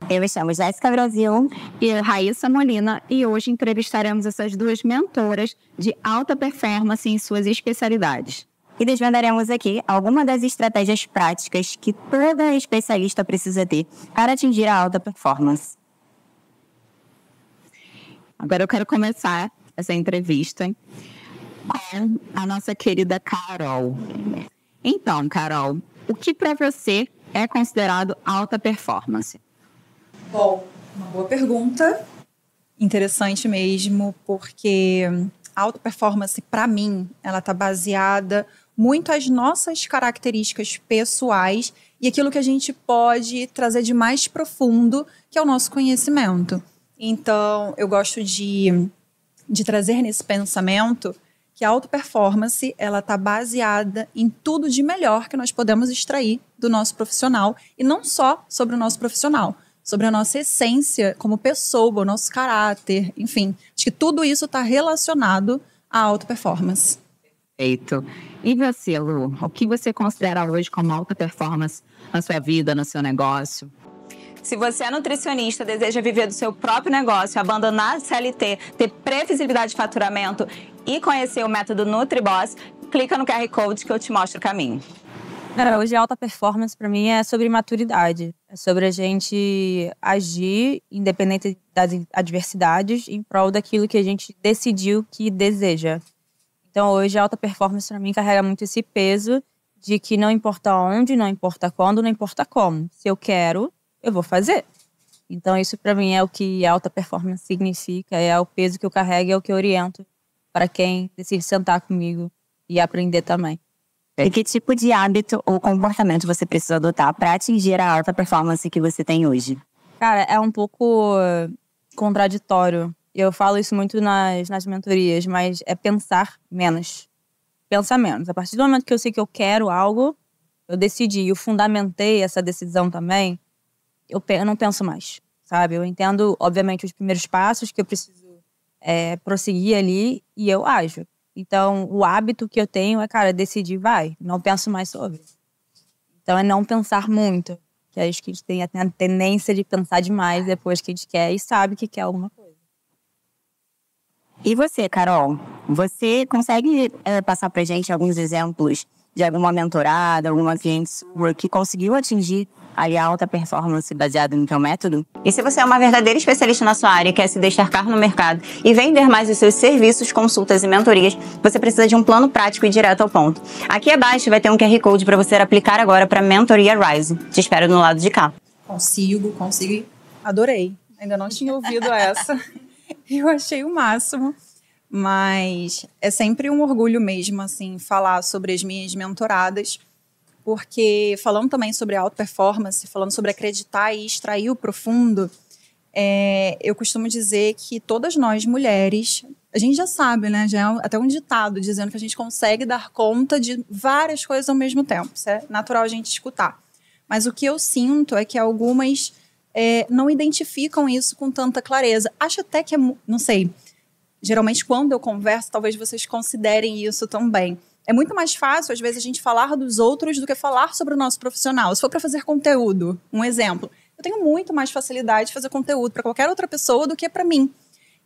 Eu me chamo Jéssica Brasil e Raíssa Molina, e hoje entrevistaremos essas duas mentoras de alta performance em suas especialidades. E desvendaremos aqui algumas das estratégias práticas que toda especialista precisa ter para atingir a alta performance. Agora eu quero começar essa entrevista com a nossa querida Carol. Então, Carol, o que para você é considerado alta performance? Bom, uma boa pergunta. Interessante mesmo, porque a alta performance, para mim, ela está baseada muito às nossas características pessoais e aquilo que a gente pode trazer de mais profundo, que é o nosso conhecimento. Então, eu gosto de trazer nesse pensamento que a alta performance, ela está baseada em tudo de melhor que nós podemos extrair do nosso profissional, e não só sobre o nosso profissional, sobre a nossa essência como pessoa, o nosso caráter, enfim. Acho que tudo isso está relacionado à alta performance. Perfeito. E você, Lu, o que você considera hoje como alta performance na sua vida, no seu negócio? Se você é nutricionista, deseja viver do seu próprio negócio, abandonar a CLT, ter previsibilidade de faturamento e conhecer o método NutriBoss, clica no QR Code que eu te mostro o caminho. Cara, hoje a alta performance para mim é sobre maturidade. É sobre a gente agir independente das adversidades em prol daquilo que a gente decidiu que deseja. Então hoje a alta performance para mim carrega muito esse peso de que não importa onde, não importa quando, não importa como. Se eu quero, eu vou fazer. Então isso para mim é o que alta performance significa, é o peso que eu carrego, é o que eu oriento para quem decide sentar comigo e aprender também. E que tipo de hábito ou comportamento você precisa adotar para atingir a alta performance que você tem hoje? Cara, é um pouco contraditório. Eu falo isso muito nas mentorias, mas é pensar menos. Pensar menos. A partir do momento que eu sei que eu quero algo, eu decidi, eu fundamentei essa decisão também, eu não penso mais, sabe? Eu entendo, obviamente, os primeiros passos que eu preciso prosseguir ali e eu ajo. Então, o hábito que eu tenho é, cara, decidir, vai. Não penso mais sobre. Então, é não pensar muito. Que acho que a gente tem a tendência de pensar demais depois que a gente quer e sabe que quer alguma coisa. E você, Carol? Você consegue passar pra gente alguns exemplos de alguma mentorada, alguma cliente sua que conseguiu atingir a alta performance baseada no teu método? E se você é uma verdadeira especialista na sua área e quer se destacar no mercado e vender mais os seus serviços, consultas e mentorias, você precisa de um plano prático e direto ao ponto. Aqui abaixo vai ter um QR Code para você aplicar agora para a Mentoria Rise. Te espero no lado de cá. Consigo. Adorei. Ainda não tinha ouvido essa. Eu achei o máximo. Mas é sempre um orgulho mesmo, assim, falar sobre as minhas mentoradas, porque falando também sobre alta performance, falando sobre acreditar e extrair o profundo, eu costumo dizer que todas nós mulheres, a gente já sabe, né? Já é até um ditado dizendo que a gente consegue dar conta de várias coisas ao mesmo tempo. Isso é natural a gente escutar. Mas o que eu sinto é que algumas não identificam isso com tanta clareza. Acho até que não sei. Geralmente, quando eu converso, talvez vocês considerem isso também. É muito mais fácil, às vezes, a gente falar dos outros do que falar sobre o nosso profissional. Se for para fazer conteúdo, um exemplo, eu tenho muito mais facilidade de fazer conteúdo para qualquer outra pessoa do que para mim.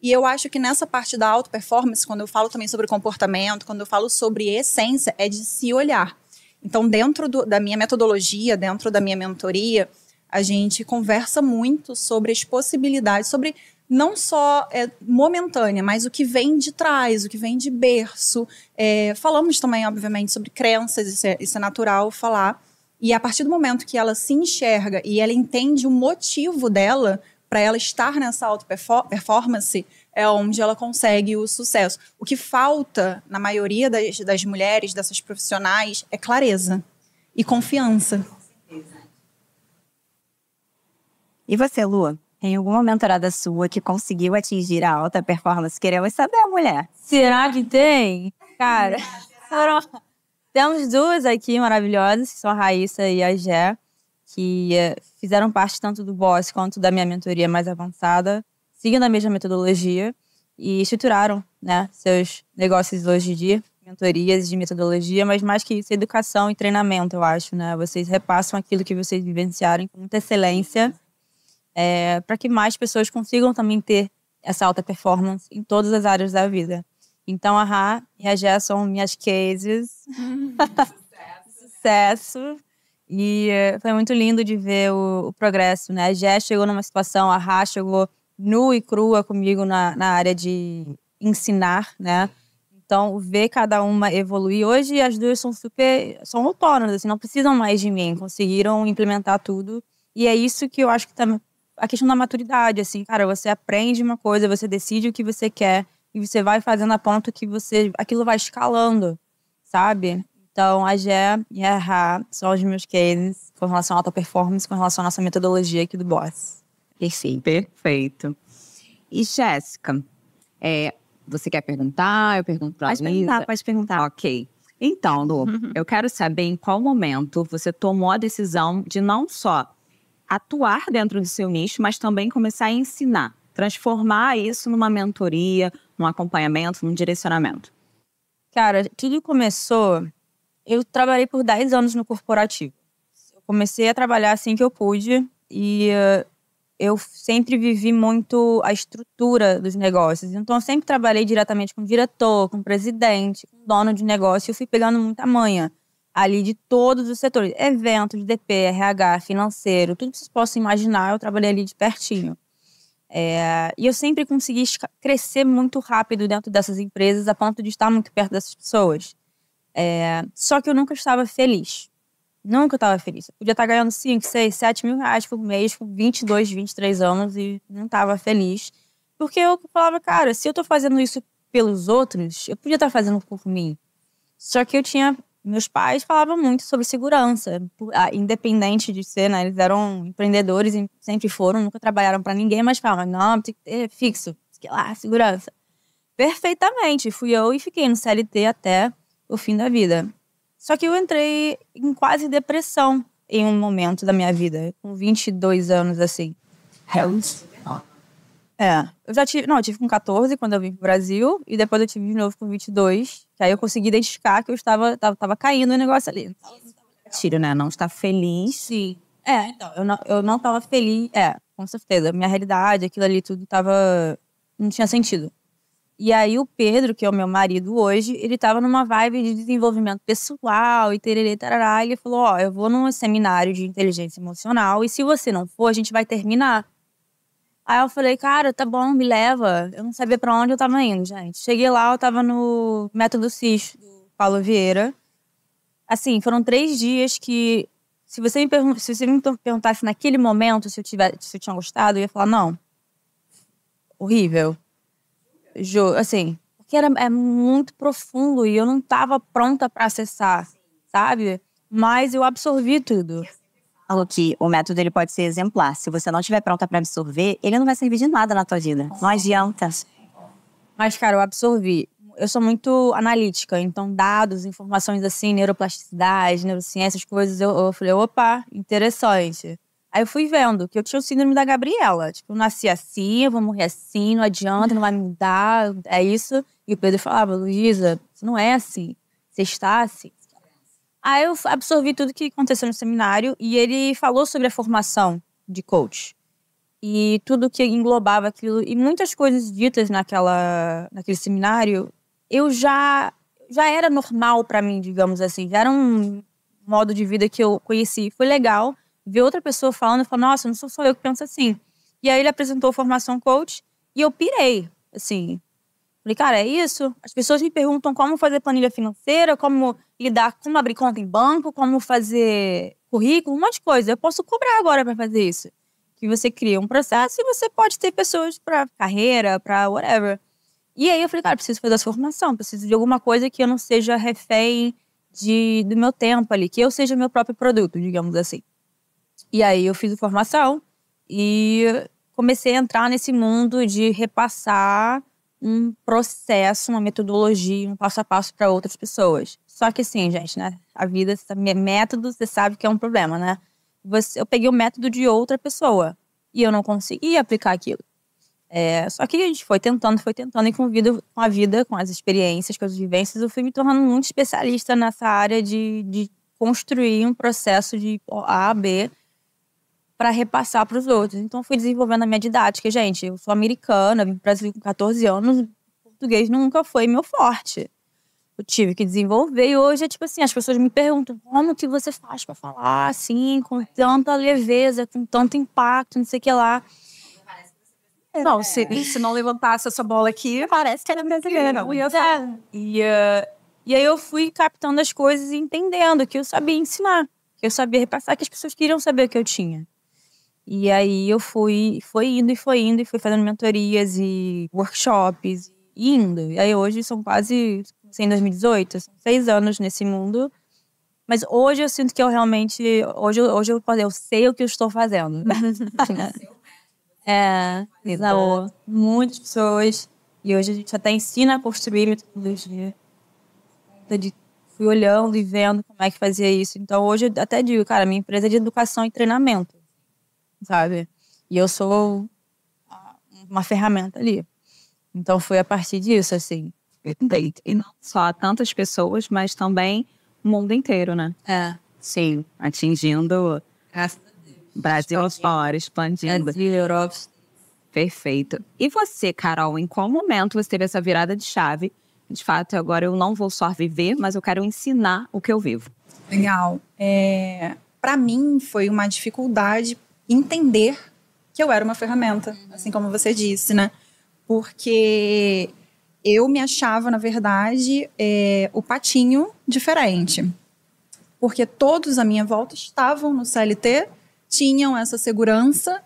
E eu acho que nessa parte da alta performance, quando eu falo também sobre comportamento, quando eu falo sobre essência, é de se olhar. Então, dentro da minha metodologia, dentro da minha mentoria, a gente conversa muito sobre as possibilidades, sobre não só momentânea, mas o que vem de trás, o que vem de berço. Falamos também, obviamente, sobre crenças, isso é natural falar. E a partir do momento que ela se enxerga e ela entende o motivo dela para ela estar nessa alta performance, é onde ela consegue o sucesso. O que falta na maioria das mulheres, dessas profissionais, é clareza e confiança. E você, Lu? Tem alguma mentorada sua que conseguiu atingir a alta performance? Queremos saber, mulher. Será que tem? Cara, temos duas aqui maravilhosas, que são a Raíssa e a Gé, que fizeram parte tanto do Boss quanto da minha mentoria mais avançada, seguindo a mesma metodologia e estruturaram, né, seus negócios hoje de mentorias de metodologia, mas mais que isso, educação e treinamento, eu acho, né? Vocês repassam aquilo que vocês vivenciaram com muita excelência. para que mais pessoas consigam também ter essa alta performance em todas as áreas da vida. Então, a Rá e a Gé são minhas cases. Sucesso. E foi muito lindo de ver o progresso, né? A Gé chegou numa situação, a Rá chegou nua e crua comigo na área de ensinar, né? Então, ver cada uma evoluir. Hoje, as duas são autônomas, assim, não precisam mais de mim. Conseguiram implementar tudo. E é isso que eu acho que tá a questão da maturidade, assim. Cara, você aprende uma coisa, você decide o que você quer e você vai fazendo a ponto que aquilo vai escalando, sabe? Então, a Gé e a Rá são os meus cases com relação à alta performance, com relação à nossa metodologia aqui do Boss. Perfeito. E Jéssica, você quer perguntar? Eu pergunto pra Luísa. Pode perguntar. Ok. Então, Lu, eu quero saber em qual momento você tomou a decisão de não só atuar dentro do seu nicho, mas também começar a ensinar, transformar isso numa mentoria, num acompanhamento, num direcionamento. Cara, tudo começou... Eu trabalhei por 10 anos no corporativo. Eu comecei a trabalhar assim que eu pude e eu sempre vivi muito a estrutura dos negócios. Então, eu sempre trabalhei diretamente com o diretor, com o presidente, com o dono de negócio. Eu fui pegando muita manha ali de todos os setores. Eventos, DP, RH, financeiro, tudo que vocês possam imaginar, eu trabalhei ali de pertinho. E eu sempre consegui crescer muito rápido dentro dessas empresas, a ponto de estar muito perto dessas pessoas. Só que eu nunca estava feliz. Nunca estava feliz. Eu podia estar ganhando 5, 6, 7 mil reais por mês com 22, 23 anos e não estava feliz. Porque eu falava, cara, se eu estou fazendo isso pelos outros, eu podia estar fazendo por mim. Só que meus pais falavam muito sobre segurança. Independente de ser, né? Eles eram empreendedores, sempre foram, nunca trabalharam para ninguém, mas falavam, não, tem que ter fixo, segurança. Perfeitamente. Fui eu e fiquei no CLT até o fim da vida. Só que eu entrei em quase depressão em um momento da minha vida, com 22 anos, assim. Eu já tive... Não, eu tive com 14 quando eu vim pro Brasil, e depois eu tive de novo com 22, que aí eu consegui identificar que eu estava caindo o negócio ali. Tiro, né? Não está feliz. Sim. Então, eu não estava feliz. Com certeza. Minha realidade, aquilo ali tudo não tinha sentido. E aí o Pedro, que é o meu marido hoje, ele tava numa vibe de desenvolvimento pessoal e tererê, tarará. E ele falou, eu vou num seminário de inteligência emocional e se você não for, a gente vai terminar. Aí eu falei, cara, tá bom, me leva. Eu não sabia pra onde eu tava indo, gente. Cheguei lá, eu tava no Método CIS, do Paulo Vieira. Assim, foram 3 dias que, se você me perguntasse naquele momento se eu tinha gostado, eu ia falar, não. Horrível. Assim, porque é muito profundo e eu não estava pronta para acessar, sabe? Mas eu absorvi tudo. Falou que o método ele pode ser exemplar. Se você não estiver pronta para absorver, ele não vai servir de nada na tua vida. Não adianta. Mas, cara, eu absorvi. Eu sou muito analítica, então dados, informações assim, neuroplasticidade, neurociências, coisas, eu falei, opa, interessante. Aí eu fui vendo que eu tinha o síndrome da Gabriela. Tipo, eu nasci assim, eu vou morrer assim, não adianta, não vai me mudar, é isso. E o Pedro falava, Luísa, você não é assim, você está assim. Aí eu absorvi tudo que aconteceu no seminário e ele falou sobre a formação de coach. E tudo que englobava aquilo, e muitas coisas ditas naquele seminário, eu já era normal pra mim, digamos assim. Já era um modo de vida que eu conheci. Foi legal ver outra pessoa falando e falar, nossa, não sou só eu que penso assim. E aí ele apresentou a formação coach e eu pirei, assim. Falei, cara, é isso? As pessoas me perguntam como fazer planilha financeira, como abrir conta em banco, como fazer currículo, um monte de coisa. Eu posso cobrar agora pra fazer isso. Que você cria um processo e você pode ter pessoas pra carreira, pra whatever. E aí eu falei, cara, preciso fazer essa formação, preciso de alguma coisa que eu não seja refém do meu tempo ali, que eu seja meu próprio produto, digamos assim. E aí eu fiz a formação e comecei a entrar nesse mundo de repassar um processo, uma metodologia, um passo a passo para outras pessoas. Só que assim, gente, né? A vida, método, você sabe que é um problema, né? Eu peguei o método de outra pessoa e eu não consegui aplicar aquilo. Só que a gente foi tentando e com a vida, com as experiências, com as vivências, eu fui me tornando muito especialista nessa área de construir um processo de A a B. para repassar para os outros. Então, fui desenvolvendo a minha didática. Gente, eu sou americana, vim para o Brasil com 14 anos, português nunca foi meu forte. Eu tive que desenvolver e hoje é tipo assim, as pessoas me perguntam como que você faz para falar assim, com tanta leveza, com tanto impacto, não sei o que lá. Não, se não levantasse essa bola aqui, parece que era brasileira. E aí eu fui captando as coisas e entendendo que eu sabia ensinar, que eu sabia repassar, que as pessoas queriam saber o que eu tinha. E aí eu fui indo e fui fazendo mentorias e workshops, e indo. E aí hoje são quase, em 2018, são 6 anos nesse mundo. Mas hoje eu sinto que eu realmente, hoje eu sei o que eu estou fazendo. Muitas pessoas. E hoje a gente até ensina a construir metodologia. Fui olhando e vendo como é que fazia isso. Então hoje eu até digo, cara, minha empresa é de educação e treinamento, sabe? E eu sou uma ferramenta ali. Então foi a partir disso, assim. E não só tantas pessoas, mas também o mundo inteiro, né? Sim. Atingindo Brasil fora, expandindo. Brasil, Europa. Perfeito. E você, Carol, em qual momento você teve essa virada de chave? De fato, agora eu não vou só viver, mas eu quero ensinar o que eu vivo. Legal. Para mim, foi uma dificuldade entender que eu era uma ferramenta, assim como você disse, né? Porque eu me achava, na verdade, o patinho diferente. Porque todos à minha volta estavam no CLT, tinham essa segurança,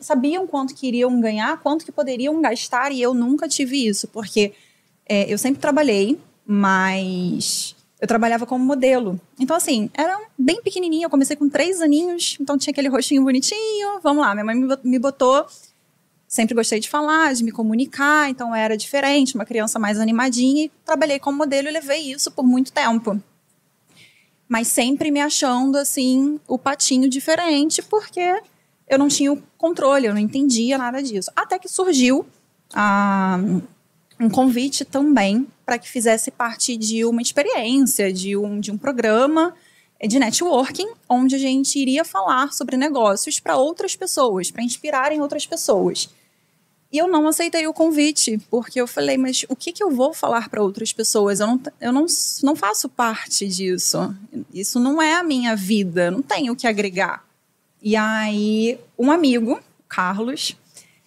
sabiam quanto que iriam ganhar, quanto que poderiam gastar, e eu nunca tive isso, porque eu sempre trabalhei, mas eu trabalhava como modelo. Então, assim, era bem pequenininha, eu comecei com 3 aninhos, então tinha aquele rostinho bonitinho, vamos lá, minha mãe me botou, sempre gostei de falar, de me comunicar, então era diferente, uma criança mais animadinha, e trabalhei como modelo e levei isso por muito tempo. Mas sempre me achando, assim, o patinho diferente, porque eu não tinha o controle, eu não entendia nada disso. Até que surgiu um convite também para que fizesse parte de uma experiência, de um programa de networking, onde a gente iria falar sobre negócios para outras pessoas, para inspirarem outras pessoas. E eu não aceitei o convite, porque eu falei, mas o que eu vou falar para outras pessoas? Eu não faço parte disso. Isso não é a minha vida, eu não tenho o que agregar. E aí, um amigo, Carlos,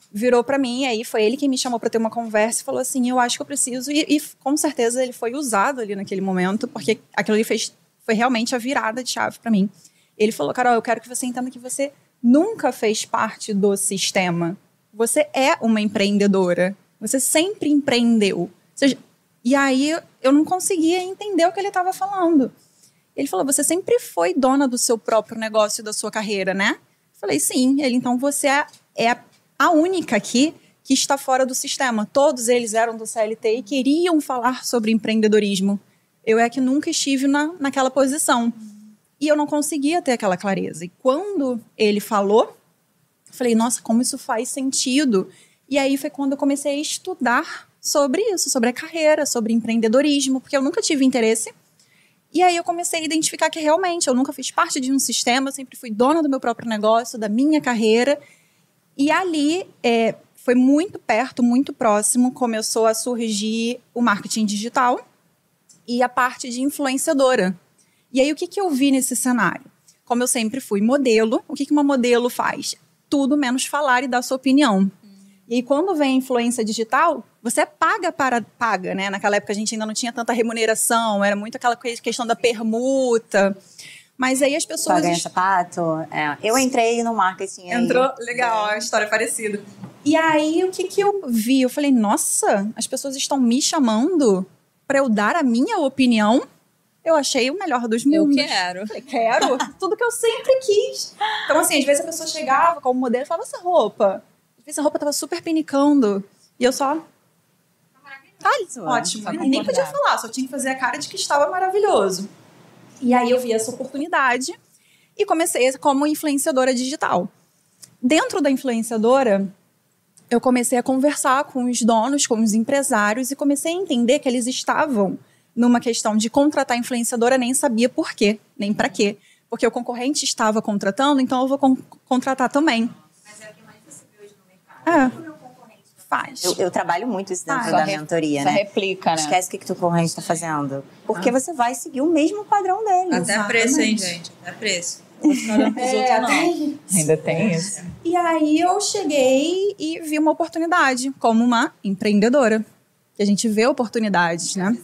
virou para mim, e aí foi ele que me chamou para ter uma conversa e falou assim, eu acho que eu preciso, e com certeza ele foi usado ali naquele momento, porque aquilo ali foi realmente a virada de chave para mim. Ele falou, Carol, eu quero que você entenda que você nunca fez parte do sistema. Você é uma empreendedora. Você sempre empreendeu. E aí eu não conseguia entender o que ele estava falando. Ele falou, você sempre foi dona do seu próprio negócio e da sua carreira, né? Eu falei, sim. Ele, então você é a única aqui que está fora do sistema. Todos eles eram do CLT e queriam falar sobre empreendedorismo. Eu é que nunca estive naquela posição. E eu não conseguia ter aquela clareza. E quando ele falou, eu falei, nossa, como isso faz sentido. E aí foi quando eu comecei a estudar sobre isso, sobre a carreira, sobre empreendedorismo, porque eu nunca tive interesse. E aí eu comecei a identificar que realmente eu nunca fiz parte de um sistema, eu sempre fui dona do meu próprio negócio, da minha carreira. E ali, foi muito perto, muito próximo, começou a surgir o marketing digital e a parte de influenciadora. E aí o que eu vi nesse cenário? Como eu sempre fui modelo, o que uma modelo faz? Tudo menos falar e dar sua opinião. E aí, quando vem a influência digital, você paga, né? Naquela época a gente ainda não tinha tanta remuneração, era muito aquela questão da permuta. Mas aí as pessoas... Paga sapato. Eu entrei no marketing. Entrou? Legal, a história é parecida. E aí, o que eu vi? Eu falei, nossa, as pessoas estão me chamando para eu dar a minha opinião. Eu achei o melhor dos mundos. Eu quero. Falei, quero. Tudo que eu sempre quis. Então, assim, às vezes a pessoa chegava como modelo e falava, essa roupa. Às vezes a roupa tava super pinicando. E eu só... ótimo. E nem podia falar, só tinha que fazer a cara de que estava maravilhoso. E aí eu vi essa oportunidade e comecei como influenciadora digital. Dentro da influenciadora, eu comecei a conversar com os donos, com os empresários e comecei a entender que eles estavam numa questão de contratar influenciadora, nem sabia por quê, nem para quê. porque o concorrente estava contratando, então eu vou contratar também. Mas é o que mais você vê hoje no mercado. Faz. Eu trabalho muito isso dentro Só da mentoria, né? replica, né? Esquece o que o concorrente está fazendo. Porque você vai seguir o mesmo padrão dele. Até preço, hein, gente? Até preço. Não vou ficar dando pros outros, não. Ainda tem isso. E aí eu cheguei e vi uma oportunidade como uma empreendedora. Que a gente vê oportunidades, né?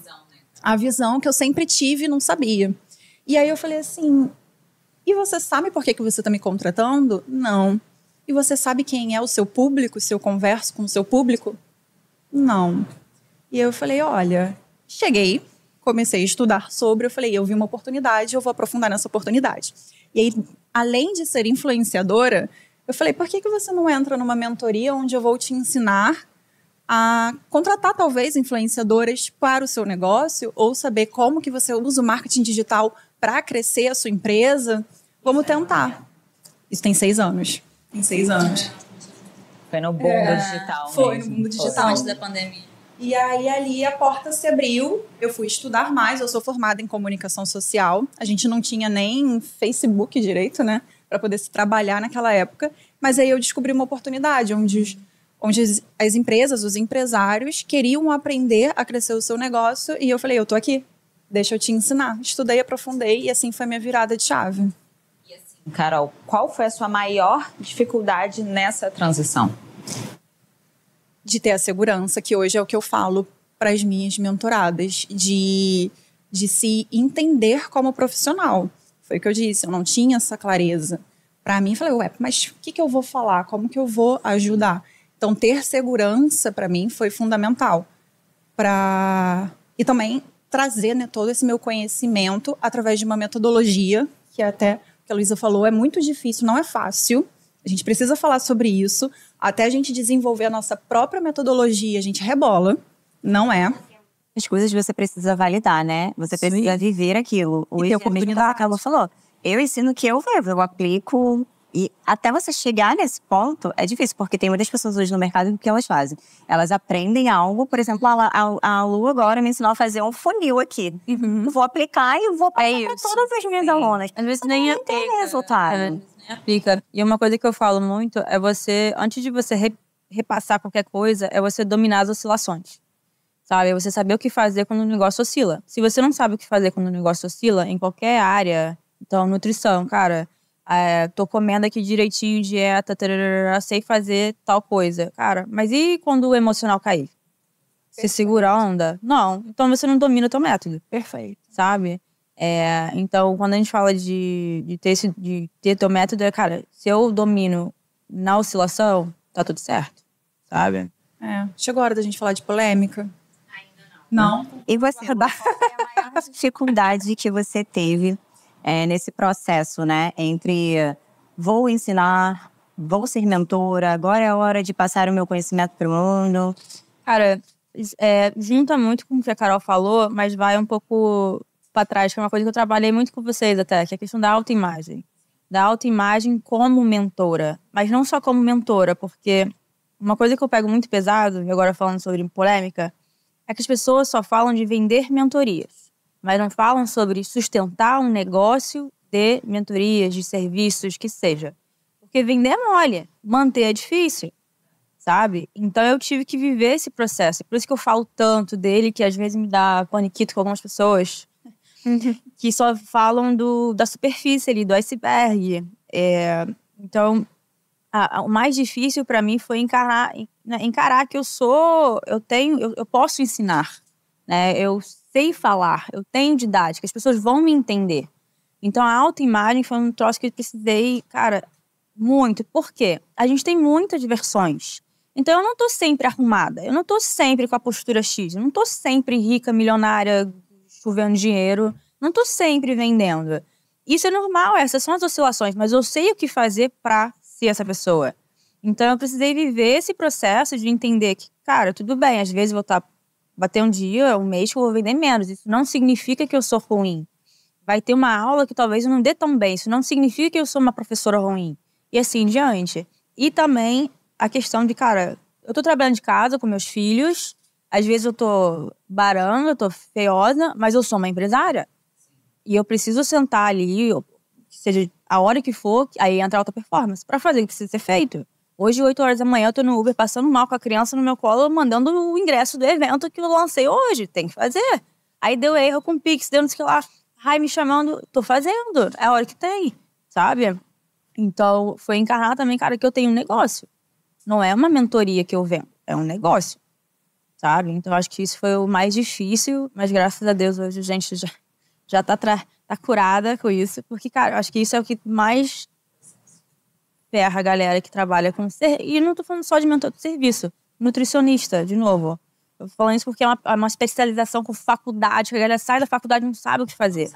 A visão que eu sempre tive e não sabia. E aí eu falei assim, e você sabe por que você está me contratando? Não. E você sabe quem é o seu público, se eu converso com o seu público? Não. E eu falei, olha, cheguei, comecei a estudar sobre, eu falei, eu vi uma oportunidade, eu vou aprofundar nessa oportunidade. E aí, além de ser influenciadora, eu falei, por que você não entra numa mentoria onde eu vou te ensinar a contratar, talvez, influenciadoras para o seu negócio ou saber como que você usa o marketing digital para crescer a sua empresa? Vamos tentar. Isso tem 6 anos. Tem 6 anos. Foi no boom do digital. Foi mesmo. no mundo digital. Antes da pandemia. E aí, ali, a porta se abriu. Eu fui estudar mais. Eu sou formada em comunicação social. A gente não tinha nem Facebook direito, né? Para poder se trabalhar naquela época. Mas aí eu descobri uma oportunidade onde as empresas, os empresários queriam aprender a crescer o seu negócio. E eu falei, eu tô aqui. Deixa eu te ensinar. Estudei, aprofundei e assim foi minha virada de chave. Carol, qual foi a sua maior dificuldade nessa transição? De ter a segurança, que hoje é o que eu falo para as minhas mentoradas, de se entender como profissional. Foi o que eu disse, eu não tinha essa clareza. Para mim, falei, ué, mas o que eu vou falar? Como que eu vou ajudar? Então, ter segurança para mim foi fundamental. E também trazer, né, todo esse meu conhecimento através de uma metodologia, que até que a Luísa falou, é muito difícil, não é fácil. A gente precisa falar sobre isso. Até a gente desenvolver a nossa própria metodologia, a gente rebola. Não é. As coisas você precisa validar, né? Você precisa viver aquilo. Hoje, mesmo a Carla falou, eu ensino o que eu vejo, eu aplico. E até você chegar nesse ponto, é difícil, porque tem muitas pessoas hoje no mercado que elas fazem. Elas aprendem algo, por exemplo, a Lu agora me ensinou a fazer um funil aqui. Vou aplicar e vou passar para todas as minhas alunas. Às vezes nem não tem aplica. resultado. Às vezes nem aplica. E uma coisa que eu falo muito é você, antes de você repassar qualquer coisa, é você dominar as oscilações. Sabe? É você saber o que fazer quando o negócio oscila. Se você não sabe o que fazer quando o negócio oscila, em qualquer área, então, nutrição, cara... tô comendo aqui direitinho, dieta, tararara, sei fazer tal coisa. Cara, mas e quando o emocional cair? Você segura a onda? Não. Então você não domina o teu método. Perfeito. Sabe? Então, quando a gente fala de ter teu método, cara, se eu domino na oscilação, tá tudo certo. Sabe? Chegou a hora da gente falar de polêmica? Ainda não. Não? E você, qual foi a maior dificuldade que você teve nesse processo, né? Entre vou ensinar, vou ser mentora, agora é a hora de passar o meu conhecimento para o mundo. Cara, junta muito com o que a Carol falou, mas vai um pouco para trás, que é uma coisa que eu trabalhei muito com vocês até, que é a questão da autoimagem. Da autoimagem como mentora. Mas não só como mentora, porque uma coisa que eu pego muito pesado, e agora falando sobre polêmica, é que as pessoas só falam de vender mentorias. Mas não falam sobre sustentar um negócio de mentorias, de serviços, que seja. Porque vender é mole, manter é difícil, sabe? Então eu tive que viver esse processo. Por isso que eu falo tanto dele, que às vezes me dá paniquito com algumas pessoas que só falam da superfície ali, do iceberg. Então, o mais difícil para mim foi encarar que eu posso ensinar, né? Eu sei falar, eu tenho didática, as pessoas vão me entender. Então, a autoimagem foi um troço que eu precisei, cara, muito. Por quê? A gente tem muitas versões. Então, eu não tô sempre arrumada, eu não tô sempre com a postura X, eu não tô sempre rica, milionária, chovendo dinheiro, não tô sempre vendendo. Isso é normal, essas são as oscilações, mas eu sei o que fazer pra ser essa pessoa. Então, eu precisei viver esse processo de entender que, cara, tudo bem, às vezes eu vou bater um dia, um mês que eu vou vender menos. Isso não significa que eu sou ruim. Vai ter uma aula que talvez eu não dê tão bem. Isso não significa que eu sou uma professora ruim. E assim em diante. E também a questão de, cara, eu tô trabalhando de casa com meus filhos. Às vezes eu tô baranga, eu tô feiosa, mas eu sou uma empresária. E eu preciso sentar ali, que seja a hora que for, aí entra a alta performance, pra fazer o que precisa ser feito. Hoje, 8 horas da manhã, eu tô no Uber passando mal com a criança no meu colo, mandando o ingresso do evento que eu lancei hoje. Tem que fazer. Aí deu erro com o Pix, deu não sei o que lá. Ai, me chamando, tô fazendo. É a hora que tem, sabe? Então, foi encarnar também, cara, que eu tenho um negócio. Não é uma mentoria que eu vendo, é um negócio, sabe? Então, acho que isso foi o mais difícil, mas graças a Deus hoje a gente já tá curada com isso. Porque, cara, acho que isso é o que mais ferra a galera que trabalha com... E não tô falando só de mentor de serviço. Nutricionista, de novo. Eu tô falando isso porque é uma especialização com faculdade, que a galera sai da faculdade e não sabe o que fazer.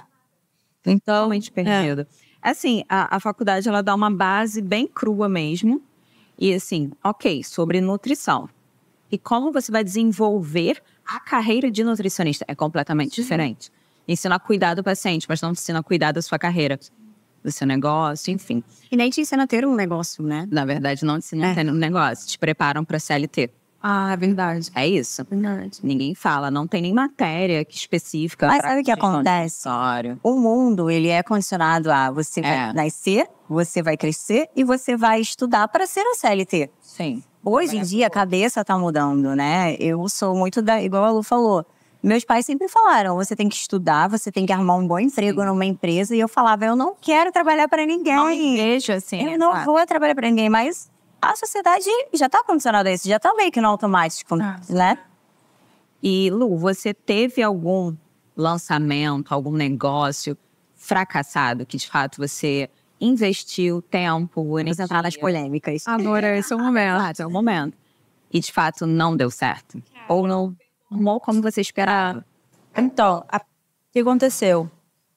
Então, Totalmente perdido. Assim, a faculdade, ela dá uma base bem crua mesmo. E assim, ok, sobre nutrição. E como você vai desenvolver a carreira de nutricionista? É completamente diferente. Ensina a cuidar do paciente, mas não te ensina a cuidar da sua carreira, do seu negócio, enfim. E nem te ensina a ter um negócio, né? Na verdade, não te ensinam a ter um negócio. Te preparam para CLT. é verdade. É isso. Verdade. Ninguém fala, não tem nem matéria específica. Mas sabe o que acontece? O mundo, ele é condicionado a você vai nascer, você vai crescer e você vai estudar para ser um CLT. Sim. Hoje em dia, a cabeça tá mudando, né? Eu sou muito igual a Lu falou. Meus pais sempre falaram, você tem que estudar, você tem que arrumar um bom emprego numa empresa. E eu falava, eu não quero trabalhar para ninguém. Não me vejo assim. Eu não vou trabalhar para ninguém, mas a sociedade já tá condicionada a isso, já tá meio que no automático, né? E, Lu, você teve algum lançamento, algum negócio fracassado que, de fato, você investiu tempo, Vamos entrar nas polêmicas. Agora, esse é o momento. É o momento. E, de fato, não deu certo? Ou não como você esperava? Então, o que aconteceu?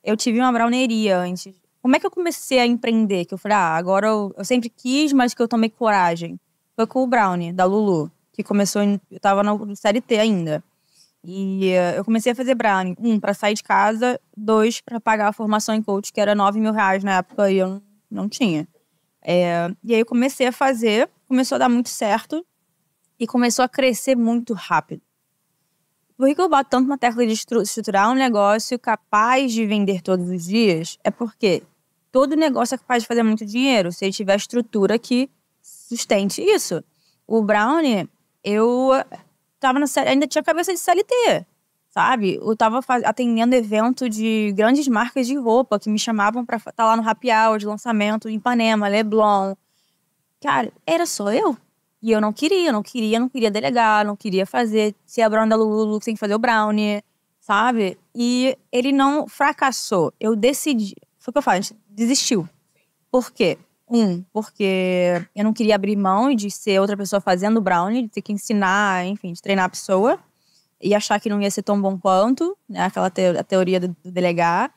Eu tive uma browneria antes. Como é que eu comecei a empreender? Que eu falei, agora eu sempre quis, mas que eu tomei coragem. Foi com o brownie, da Lulu, que começou, eu tava no CLT ainda. E eu comecei a fazer brownie. 1, pra sair de casa. 2, pra pagar a formação em coach, que era R$9.000 na época e eu não tinha. E aí eu comecei a fazer, começou a dar muito certo e começou a crescer muito rápido. Por que eu bato tanto na tecla de estruturar um negócio capaz de vender todos os dias? É porque todo negócio é capaz de fazer muito dinheiro se ele tiver estrutura que sustente isso. O brownie, eu tava ainda tinha cabeça de CLT, sabe? Eu tava atendendo evento de grandes marcas de roupa que me chamavam pra estar lá no happy hour de lançamento, em Ipanema, Leblon. Cara, era só eu. E eu não queria delegar, não queria fazer. Se é a brownie da Lulu, tem que fazer o brownie, sabe? E ele não fracassou. Eu decidi. Foi o que eu falo, a gente desistiu. Por quê? Porque eu não queria abrir mão de ser outra pessoa fazendo o brownie, de ter que ensinar, enfim, de treinar a pessoa. E achar que não ia ser tão bom quanto, né? Aquela a teoria do delegar.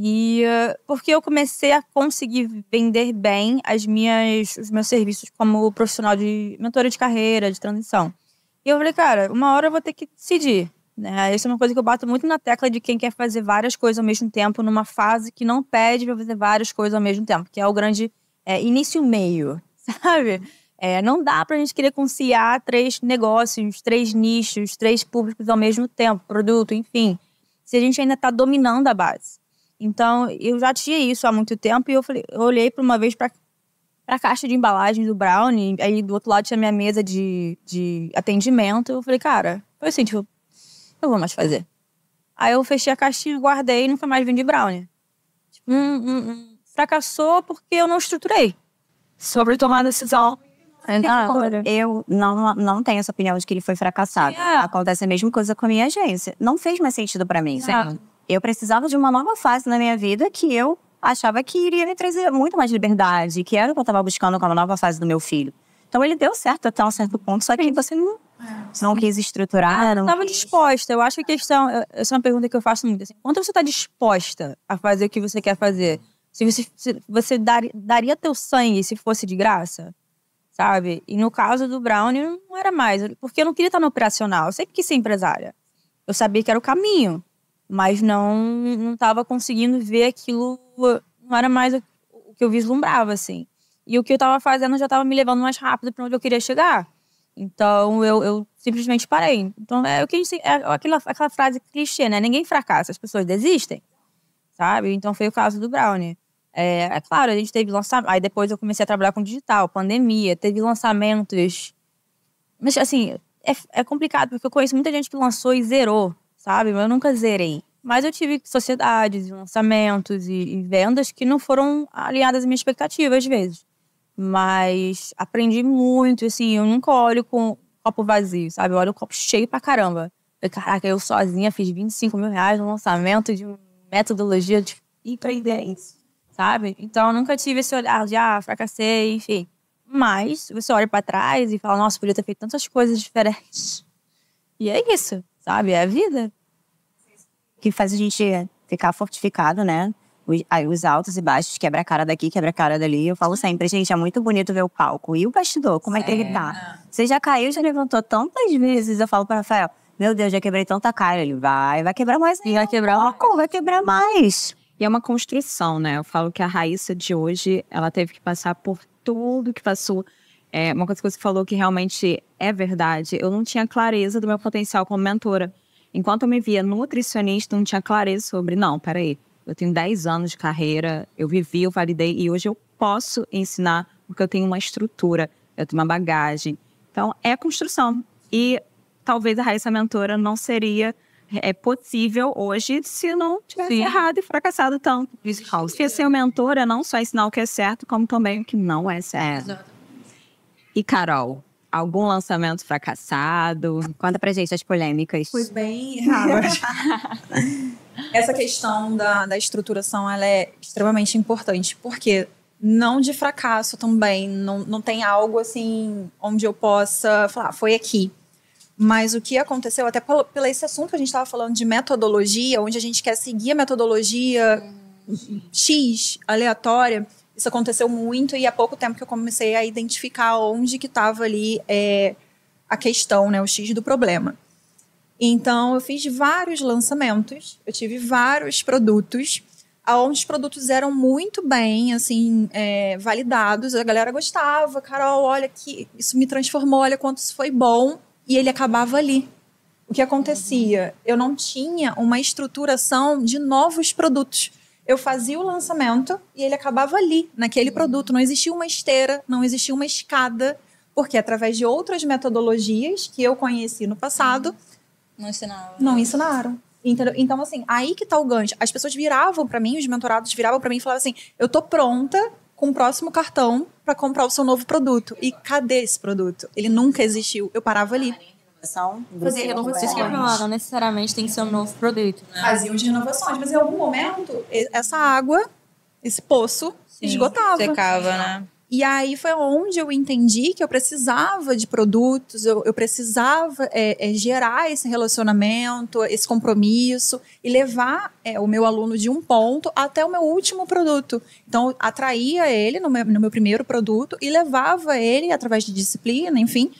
E porque eu comecei a conseguir vender bem os meus serviços como profissional de mentora de carreira, de transição. E eu falei, cara, uma hora eu vou ter que decidir, né? Isso é uma coisa que eu bato muito na tecla de quem quer fazer várias coisas ao mesmo tempo numa fase que não pede pra fazer várias coisas ao mesmo tempo, que é o grande início e meio, sabe? Não dá pra gente querer conciliar 3 negócios, 3 nichos, 3 públicos ao mesmo tempo, produto, enfim, se a gente ainda tá dominando a base. Então, eu já tinha isso há muito tempo e eu olhei por uma vez pra caixa de embalagem do brownie, aí do outro lado tinha minha mesa de atendimento. Eu falei, cara, foi assim, tipo, não vou mais fazer. Aí eu fechei a caixinha, guardei e nunca mais vendi brownie. Tipo, fracassou porque eu não estruturei sobre tomar decisão. Eu não tenho essa opinião de que ele foi fracassado. Acontece a mesma coisa com a minha agência. Não fez mais sentido pra mim. Eu precisava de uma nova fase na minha vida que eu achava que iria me trazer muito mais liberdade, que era o que eu estava buscando com a nova fase do meu filho. Então ele deu certo até um certo ponto, só que você não quis estruturar. Não estava disposta. Eu acho que a questão... Essa é uma pergunta que eu faço muito. Assim, quanto você está disposta a fazer o que você quer fazer? Se você daria teu sangue se fosse de graça? Sabe? E no caso do brownie, não era mais. Porque eu não queria estar no operacional. Eu sempre quis ser empresária. Eu sabia que era o caminho. Mas não estava conseguindo ver aquilo, não era mais o que eu vislumbrava, assim. E o que eu estava fazendo já estava me levando mais rápido para onde eu queria chegar. Então, eu simplesmente parei. Então, aquela frase clichê, né? Ninguém fracassa, as pessoas desistem, sabe? Então, foi o caso do brownie. É claro, a gente teve lançamento. Aí depois eu comecei a trabalhar com digital, pandemia, teve lançamentos. Mas assim, é complicado, porque eu conheço muita gente que lançou e zerou, sabe? Mas eu nunca zerei. Mas eu tive sociedades, lançamentos e vendas que não foram alinhadas às minhas expectativas, às vezes. Mas aprendi muito, assim, eu nunca olho com copo vazio, sabe? Eu olho o copo cheio pra caramba. Caraca, eu sozinha fiz 25 mil reais no lançamento de metodologia de empreendência, sabe? Então, eu nunca tive esse olhar de, fracassei, enfim. Mas você olha pra trás e fala, nossa, podia ter feito tantas coisas diferentes. E é isso, sabe? É a vida. Que faz a gente ficar fortificado, né? Os altos e baixos, quebra a cara daqui, quebra a cara dali. Eu falo sempre, gente, é muito bonito ver o palco. E o bastidor, como é que ele tá? Você já caiu, já levantou tantas vezes. Eu falo para Rafael, meu Deus, já quebrei tanta cara. Ele vai quebrar mais. E vai quebrar mais. E é uma construção, né? Eu falo que a Raíssa de hoje, ela teve que passar por tudo que passou. Uma coisa que você falou que realmente é verdade. Eu não tinha clareza do meu potencial como mentora. Enquanto eu me via nutricionista, não tinha clareza sobre, não, peraí, eu tenho 10 anos de carreira, eu vivi, eu validei, e hoje eu posso ensinar, porque eu tenho uma estrutura, eu tenho uma bagagem. Então, é construção. E talvez a Raíssa mentora não seria possível hoje se não tivesse errado e fracassado tanto. Porque ser mentora é não só ensinar o que é certo, como também o que não é certo. E, Carol, algum lançamento fracassado? Conta pra gente as polêmicas. Foi bem errado. Essa questão da estruturação, ela é extremamente importante, porque não de fracasso também, não tem algo assim onde eu possa falar, foi aqui. Mas o que aconteceu, até pelo esse assunto que a gente estava falando de metodologia, onde a gente quer seguir a metodologia X, aleatória, isso aconteceu muito e há pouco tempo que eu comecei a identificar onde que estava ali a questão, né, o X do problema. Então, eu fiz vários lançamentos, eu tive vários produtos, onde os produtos eram muito bem, assim, validados, a galera gostava, Carol, olha que isso me transformou, olha quanto isso foi bom, e ele acabava ali. O que acontecia? Eu não tinha uma estruturação de novos produtos. Eu fazia o lançamento e ele acabava ali, naquele produto. Não existia uma esteira, não existia uma escada, porque através de outras metodologias que eu conheci no passado, não ensinaram. Então, assim, aí que tá o gancho. As pessoas viravam para mim, os mentorados viravam para mim e falavam assim, eu tô pronta com o próximo cartão para comprar o seu novo produto. E cadê esse produto? Ele nunca existiu. Eu parava ali. Não necessariamente tem que ser um novo produto, né? Faziam de inovações, mas em algum momento essa água, esse poço, esgotava. Secava, né? E aí foi onde eu entendi que eu precisava de produtos, eu precisava gerar esse relacionamento, esse compromisso e levar o meu aluno de um ponto até o meu último produto. Então, eu atraía ele no meu primeiro produto e levava ele, através de disciplina, enfim,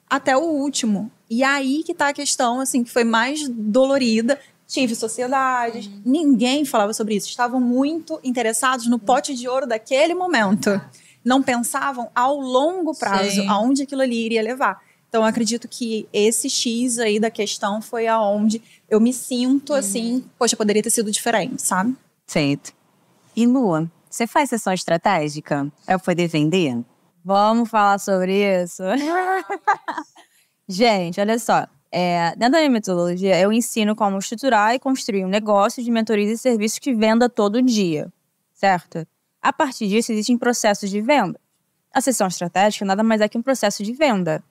até o último. E aí que tá a questão, assim, que foi mais dolorida. Tive sociedades, ninguém falava sobre isso. Estavam muito interessados no pote de ouro daquele momento. Não pensavam ao longo prazo, aonde aquilo ali iria levar. Então, eu acredito que esse X aí da questão foi aonde eu me sinto assim, poxa, poderia ter sido diferente, sabe? Certo. E Lua, você faz sessão estratégica para poder vender? Vamos falar sobre isso. Gente, olha só. Dentro da minha metodologia, eu ensino como estruturar e construir um negócio de mentorias e serviços que venda todo dia, certo? A partir disso, existem processos de venda. A sessão estratégica nada mais é que um processo de venda.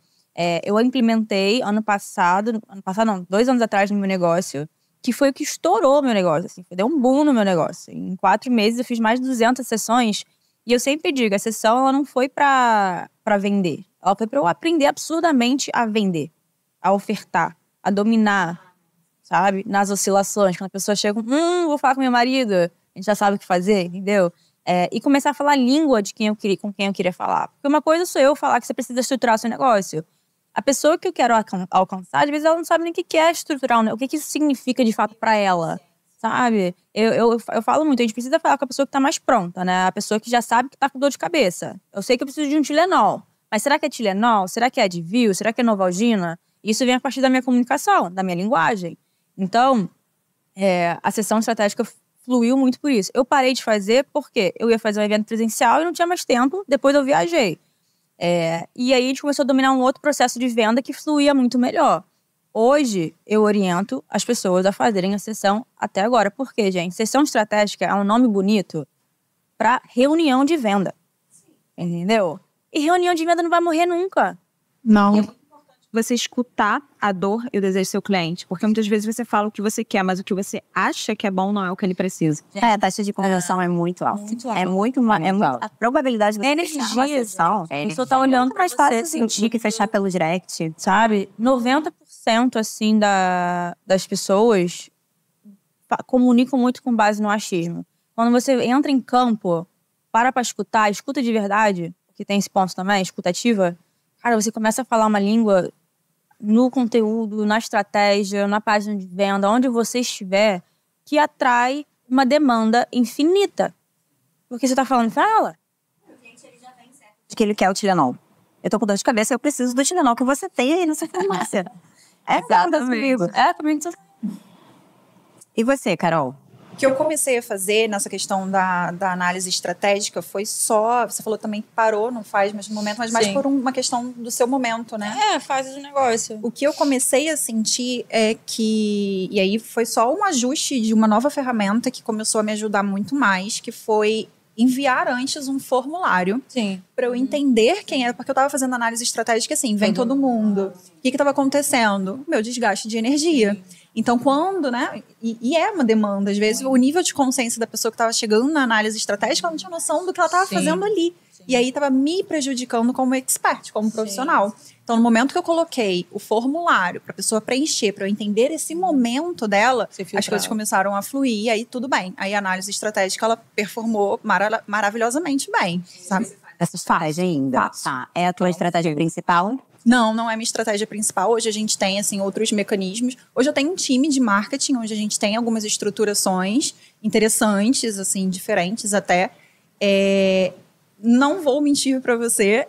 Eu implementei ano passado não, 2 anos atrás no meu negócio, que foi o que estourou o meu negócio, assim, deu um boom no meu negócio. Em 4 meses eu fiz mais de 200 sessões e eu sempre digo, a sessão ela não foi para vender, ela foi para eu aprender absurdamente a vender, a ofertar, a dominar, sabe? Nas oscilações, quando a pessoa chega, vou falar com meu marido, a gente já sabe o que fazer, entendeu? E começar a falar a língua com quem eu queria falar. Porque uma coisa sou eu falar que você precisa estruturar seu negócio. A pessoa que eu quero alcançar, às vezes ela não sabe nem o que é estruturar, o que isso significa de fato para ela, sabe? Eu falo muito, a gente precisa falar com a pessoa que tá mais pronta, né? A pessoa que já sabe que tá com dor de cabeça. Eu sei que eu preciso de um Tilenol, mas será que é Tilenol? Será que é Advil? Será que é Novalgina? Isso vem a partir da minha comunicação, da minha linguagem. Então, a sessão estratégica fluiu muito por isso. Eu parei de fazer porque eu ia fazer um evento presencial e não tinha mais tempo, depois eu viajei. E aí a gente começou a dominar um outro processo de venda que fluía muito melhor. Hoje, eu oriento as pessoas a fazerem a sessão até agora. Por quê, gente? Sessão estratégica é um nome bonito para reunião de venda. Entendeu? E reunião de venda não vai morrer nunca. Não. Você escutar a dor e o desejo do seu cliente. Porque muitas vezes você fala o que você quer, mas o que você acha que é bom não é o que ele precisa. A taxa de conversão é muito alta. É muito alta. A probabilidade de fechar uma sessão, a pessoa tá olhando mais fácil sentir que fechar pelo direct. Sabe? 90% assim das pessoas comunicam muito com base no achismo. Quando você entra em campo, para escutar, escuta de verdade, que tem esse ponto também, escutativa, cara, você começa a falar uma língua no conteúdo, na estratégia, na página de venda, onde você estiver, que atrai uma demanda infinita. Porque você tá falando, fala. Que ele quer o Tilenol. Eu tô com dor de cabeça, eu preciso do Tilenol que você tem aí nessa farmácia. Comigo. Comigo. E você, Carol? O que eu comecei a fazer nessa questão da análise estratégica foi só... Você falou também que parou, não faz mais no momento, mas mais por uma questão do seu momento, né? Faz o negócio. O que eu comecei a sentir é que... E aí foi só um ajuste de uma nova ferramenta que começou a me ajudar muito mais, que foi enviar antes um formulário para eu entender quem era, porque eu estava fazendo análise estratégica assim, vem todo mundo. O que estava acontecendo? Meu desgaste de energia. Então, quando, né, e é uma demanda, às vezes o nível de consciência da pessoa que estava chegando na análise estratégica, ela não tinha noção do que ela estava fazendo ali. E aí estava me prejudicando como expert, como profissional. Então, no momento que eu coloquei o formulário para a pessoa preencher, para eu entender esse momento dela, as coisas começaram a fluir, e aí tudo bem. Aí a análise estratégica, ela performou maravilhosamente bem, sabe? Essas faz ainda? Tá. É a tua estratégia principal? Não é minha estratégia principal. Hoje a gente tem, assim, outros mecanismos. Hoje eu tenho um time de marketing, onde a gente tem algumas estruturações interessantes, assim, diferentes até. Não vou mentir para você,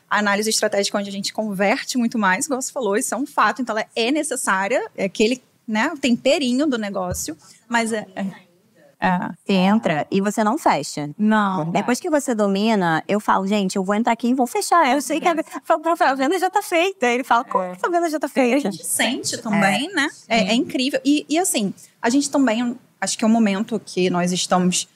a análise estratégica onde a gente converte muito mais, igual você falou, isso é um fato, então ela é necessária, é aquele, né, temperinho do negócio, mas Você entra e você não fecha. Não. Depois que você domina, eu falo, gente, eu vou entrar aqui e vou fechar. Eu sei que a venda já tá feita. Ele fala, como essa venda já tá feita? A gente sente também, né? É incrível. E assim, a gente também, acho que é um momento que nós estamos...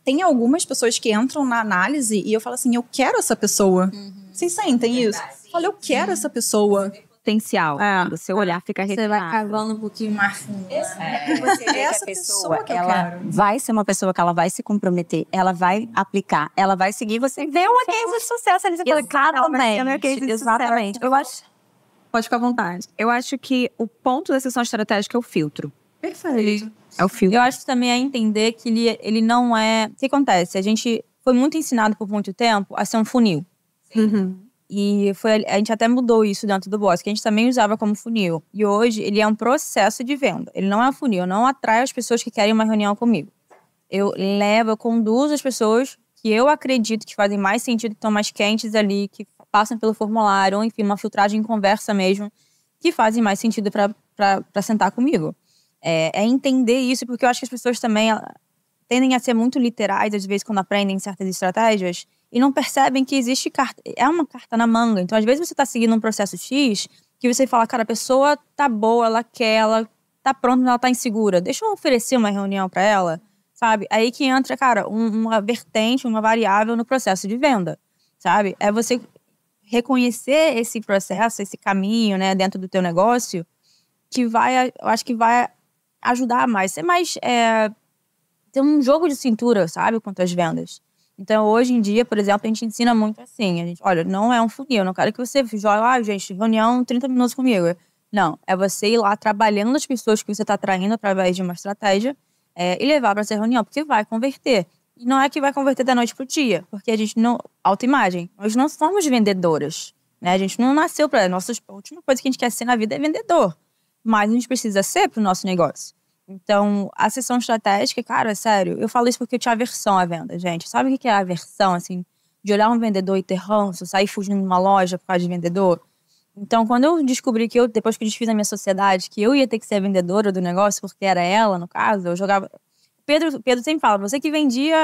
Tem algumas pessoas que entram na análise e eu falo assim, eu quero essa pessoa. Vocês sentem isso? Eu falo, eu quero essa pessoa. Potencial. O seu olhar fica refinado. Você vai cavando um pouquinho mais fundo. Essa pessoa que eu quero. Vai ser uma pessoa que ela vai se comprometer, ela vai aplicar, ela vai seguir, você vê uma case de sucesso ali. Você fala, cara, é meu case de sucesso. Eu acho... Pode ficar à vontade. Eu acho que o ponto da sessão estratégica é o filtro. Perfeito. É o filtro. Eu acho que também é entender que ele não é... O que acontece? A gente foi muito ensinado por muito tempo a ser um funil. E a gente até mudou isso dentro do Boss, que a gente também usava como funil. E hoje ele é um processo de venda. Ele não é um funil, eu não atraio as pessoas que querem uma reunião comigo. Eu conduzo as pessoas que eu acredito que fazem mais sentido, que estão mais quentes ali, que passam pelo formulário, ou enfim, uma filtragem em conversa mesmo, que fazem mais sentido para sentar comigo. É entender isso, porque eu acho que as pessoas também tendem a ser muito literais, às vezes, quando aprendem certas estratégias, e não percebem que existe uma carta na manga. Então, às vezes, você está seguindo um processo X, que você fala, cara, a pessoa tá boa, ela quer, ela tá pronta, mas ela tá insegura. Deixa eu oferecer uma reunião para ela, sabe? Aí que entra, cara, uma vertente, uma variável no processo de venda, sabe? É você reconhecer esse processo, esse caminho, né, dentro do teu negócio, que eu acho que vai ajudar mais. Ser mais... ter um jogo de cintura, sabe? Quanto às vendas. Então, hoje em dia, por exemplo, a gente ensina muito assim. Olha, não é um funil. Eu não quero que você jogue, gente, reunião 30 minutos comigo. Não, é você ir lá trabalhando as pessoas que você está atraindo através de uma estratégia e levar para essa reunião, porque vai converter. E não é que vai converter da noite pro dia, porque a gente não... Autoimagem. Nós não somos vendedoras, né? A gente não nasceu para... A última coisa que a gente quer ser na vida é vendedor. Mas a gente precisa ser pro nosso negócio. Então, a sessão estratégica, cara, sério, eu falo isso porque eu tinha aversão à venda, gente. Sabe o que é a aversão, assim? De olhar um vendedor e ter ranço, sair fugindo de uma loja por causa de vendedor. Então, quando eu descobri que depois que eu desfiz a minha sociedade, que eu ia ter que ser a vendedora do negócio, porque era ela, no caso, eu Pedro sempre fala, você que vendia,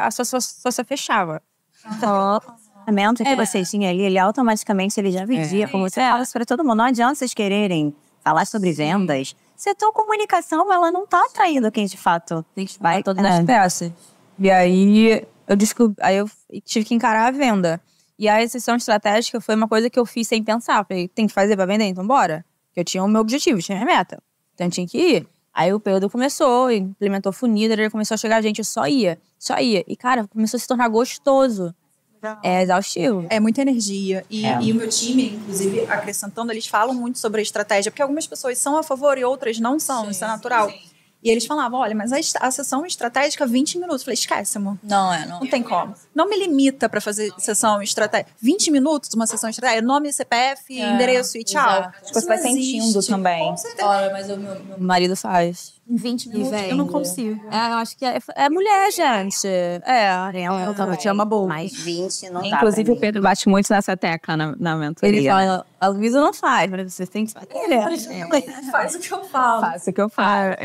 a sua fechava. O pensamento que você tinha ali, ele automaticamente ele já vendia. Como você fala isso pra todo mundo, não adianta vocês quererem falar sobre vendas. Setor comunicação, ela não tá atraindo quem de fato Vai todas as peças. E aí eu tive que encarar a venda. E a sessão estratégica foi uma coisa que eu fiz sem pensar. Falei, tem que fazer pra vender? Então bora. Porque eu tinha o meu objetivo, tinha a minha meta. Então eu tinha que ir. Aí o Pedro começou, implementou funil, ele começou a chegar gente, eu só ia. E, cara, começou a se tornar gostoso. É exaustivo. É muita energia. E o meu time, inclusive, acrescentando, eles falam muito sobre a estratégia, porque algumas pessoas são a favor e outras não são, isso é natural. E eles falavam, olha, mas a sessão estratégica, 20 minutos. Eu falei, esquece, amor. Não tem como. Não me limita para fazer sessão estratégica. 20 minutos, uma sessão estratégica, nome, CPF, endereço e tchau. Você vai sentindo também. Com certeza. Olha, mas o meu marido faz. Em 20 minutos, eu não consigo. Eu acho que é mulher, gente. Eu te ama boa. Mais 20 não dá. Inclusive, o Pedro bate muito nessa tecla na mentoria. Ele fala, a Luísa não faz, mas você tem que fazer. Faz o que eu falo. Faço o que eu falo.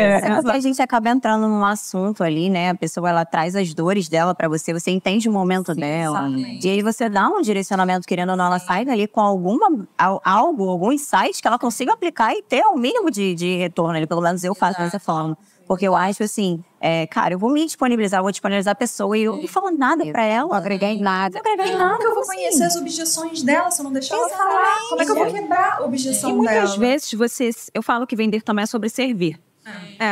A gente acaba entrando num assunto ali, né? A pessoa, ela traz as dores dela pra você, você entende o momento dela. exatamente. E aí você dá um direcionamento, querendo ou não, ela sai dali com algum insight que ela consiga aplicar e ter o mínimo de retorno. Ali, pelo menos eu faço dessa forma. Porque eu acho assim, cara, eu vou disponibilizar a pessoa e eu não falo nada pra ela. Não agreguei nada. Como que eu vou conhecer as objeções dela se eu não deixar ela falar? Como é que eu vou quebrar a objeção E dela? muitas vezes eu falo que vender também é sobre servir.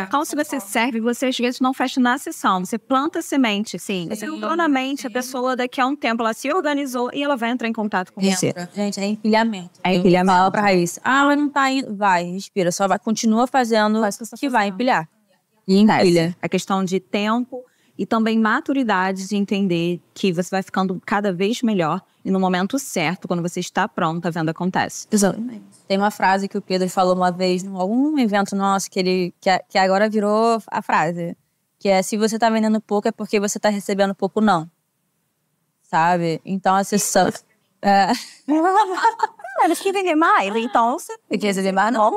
Então, se você serve, você às vezes não fecha na sessão. Você planta semente. Sim. Você entrou na mente, a pessoa daqui a um tempo, ela se organizou e ela vai entrar em contato com você. Gente, é empilhamento. É empilhamento. Fala pra Raíssa, mas não tá indo. Vai, respira. Só vai, continua fazendo que vai empilhar. E empilha. É questão de tempo e também maturidade de entender que você vai ficando cada vez melhor e no momento certo, quando você está pronta, a venda acontece. Exatamente. Tem uma frase que o Pedro falou uma vez em algum evento nosso que agora virou a frase. Que é, se você tá vendendo pouco é porque você tá recebendo pouco não. Sabe? Então a sessão... Eles querem vender mais, então você Quer receber mais? Não.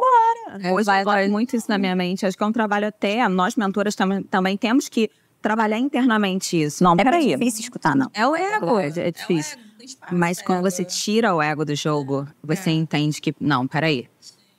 Hoje vai muito isso na minha mente. Acho que é um trabalho até, nós mentoras também temos que trabalhar internamente isso. Não, peraí. É difícil escutar, não. É o ego, é difícil. Mas quando você tira o ego do jogo, você entende que, não, peraí.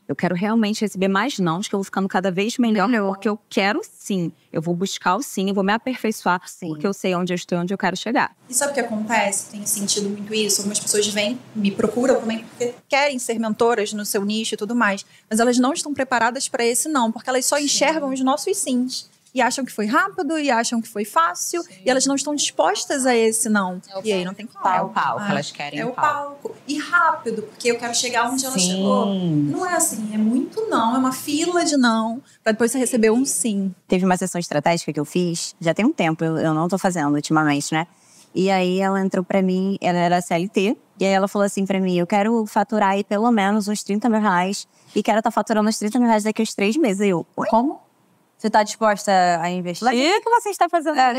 Eu quero realmente receber mais não, que eu vou ficando cada vez melhor, porque eu quero sim. Eu vou buscar o sim, eu vou me aperfeiçoar, porque eu sei onde eu estou e onde eu quero chegar. E sabe o que acontece? Tenho sentido muito isso. Algumas pessoas vêm, me procuram também porque querem ser mentoras no seu nicho e tudo mais. Mas elas não estão preparadas para esse não, porque elas só enxergam os nossos sims. E acham que foi rápido, e acham que foi fácil. E elas não estão dispostas a esse não. E aí não tem como. É o palco, elas querem É o o palco. E rápido, porque eu quero chegar onde ela chegou. Não é assim, é muito não. É uma fila de não, para depois você receber um sim. Teve uma sessão estratégica que eu fiz, já tem um tempo, eu não tô fazendo ultimamente, né? E aí ela entrou pra mim, ela era CLT, e aí ela falou assim pra mim, eu quero faturar aí pelo menos uns 30 mil reais, e quero estar faturando uns 30 mil reais daqui a uns 3 meses. Aí eu, oi? Como? Você tá disposta a investir? Mas o que você está fazendo? O que ela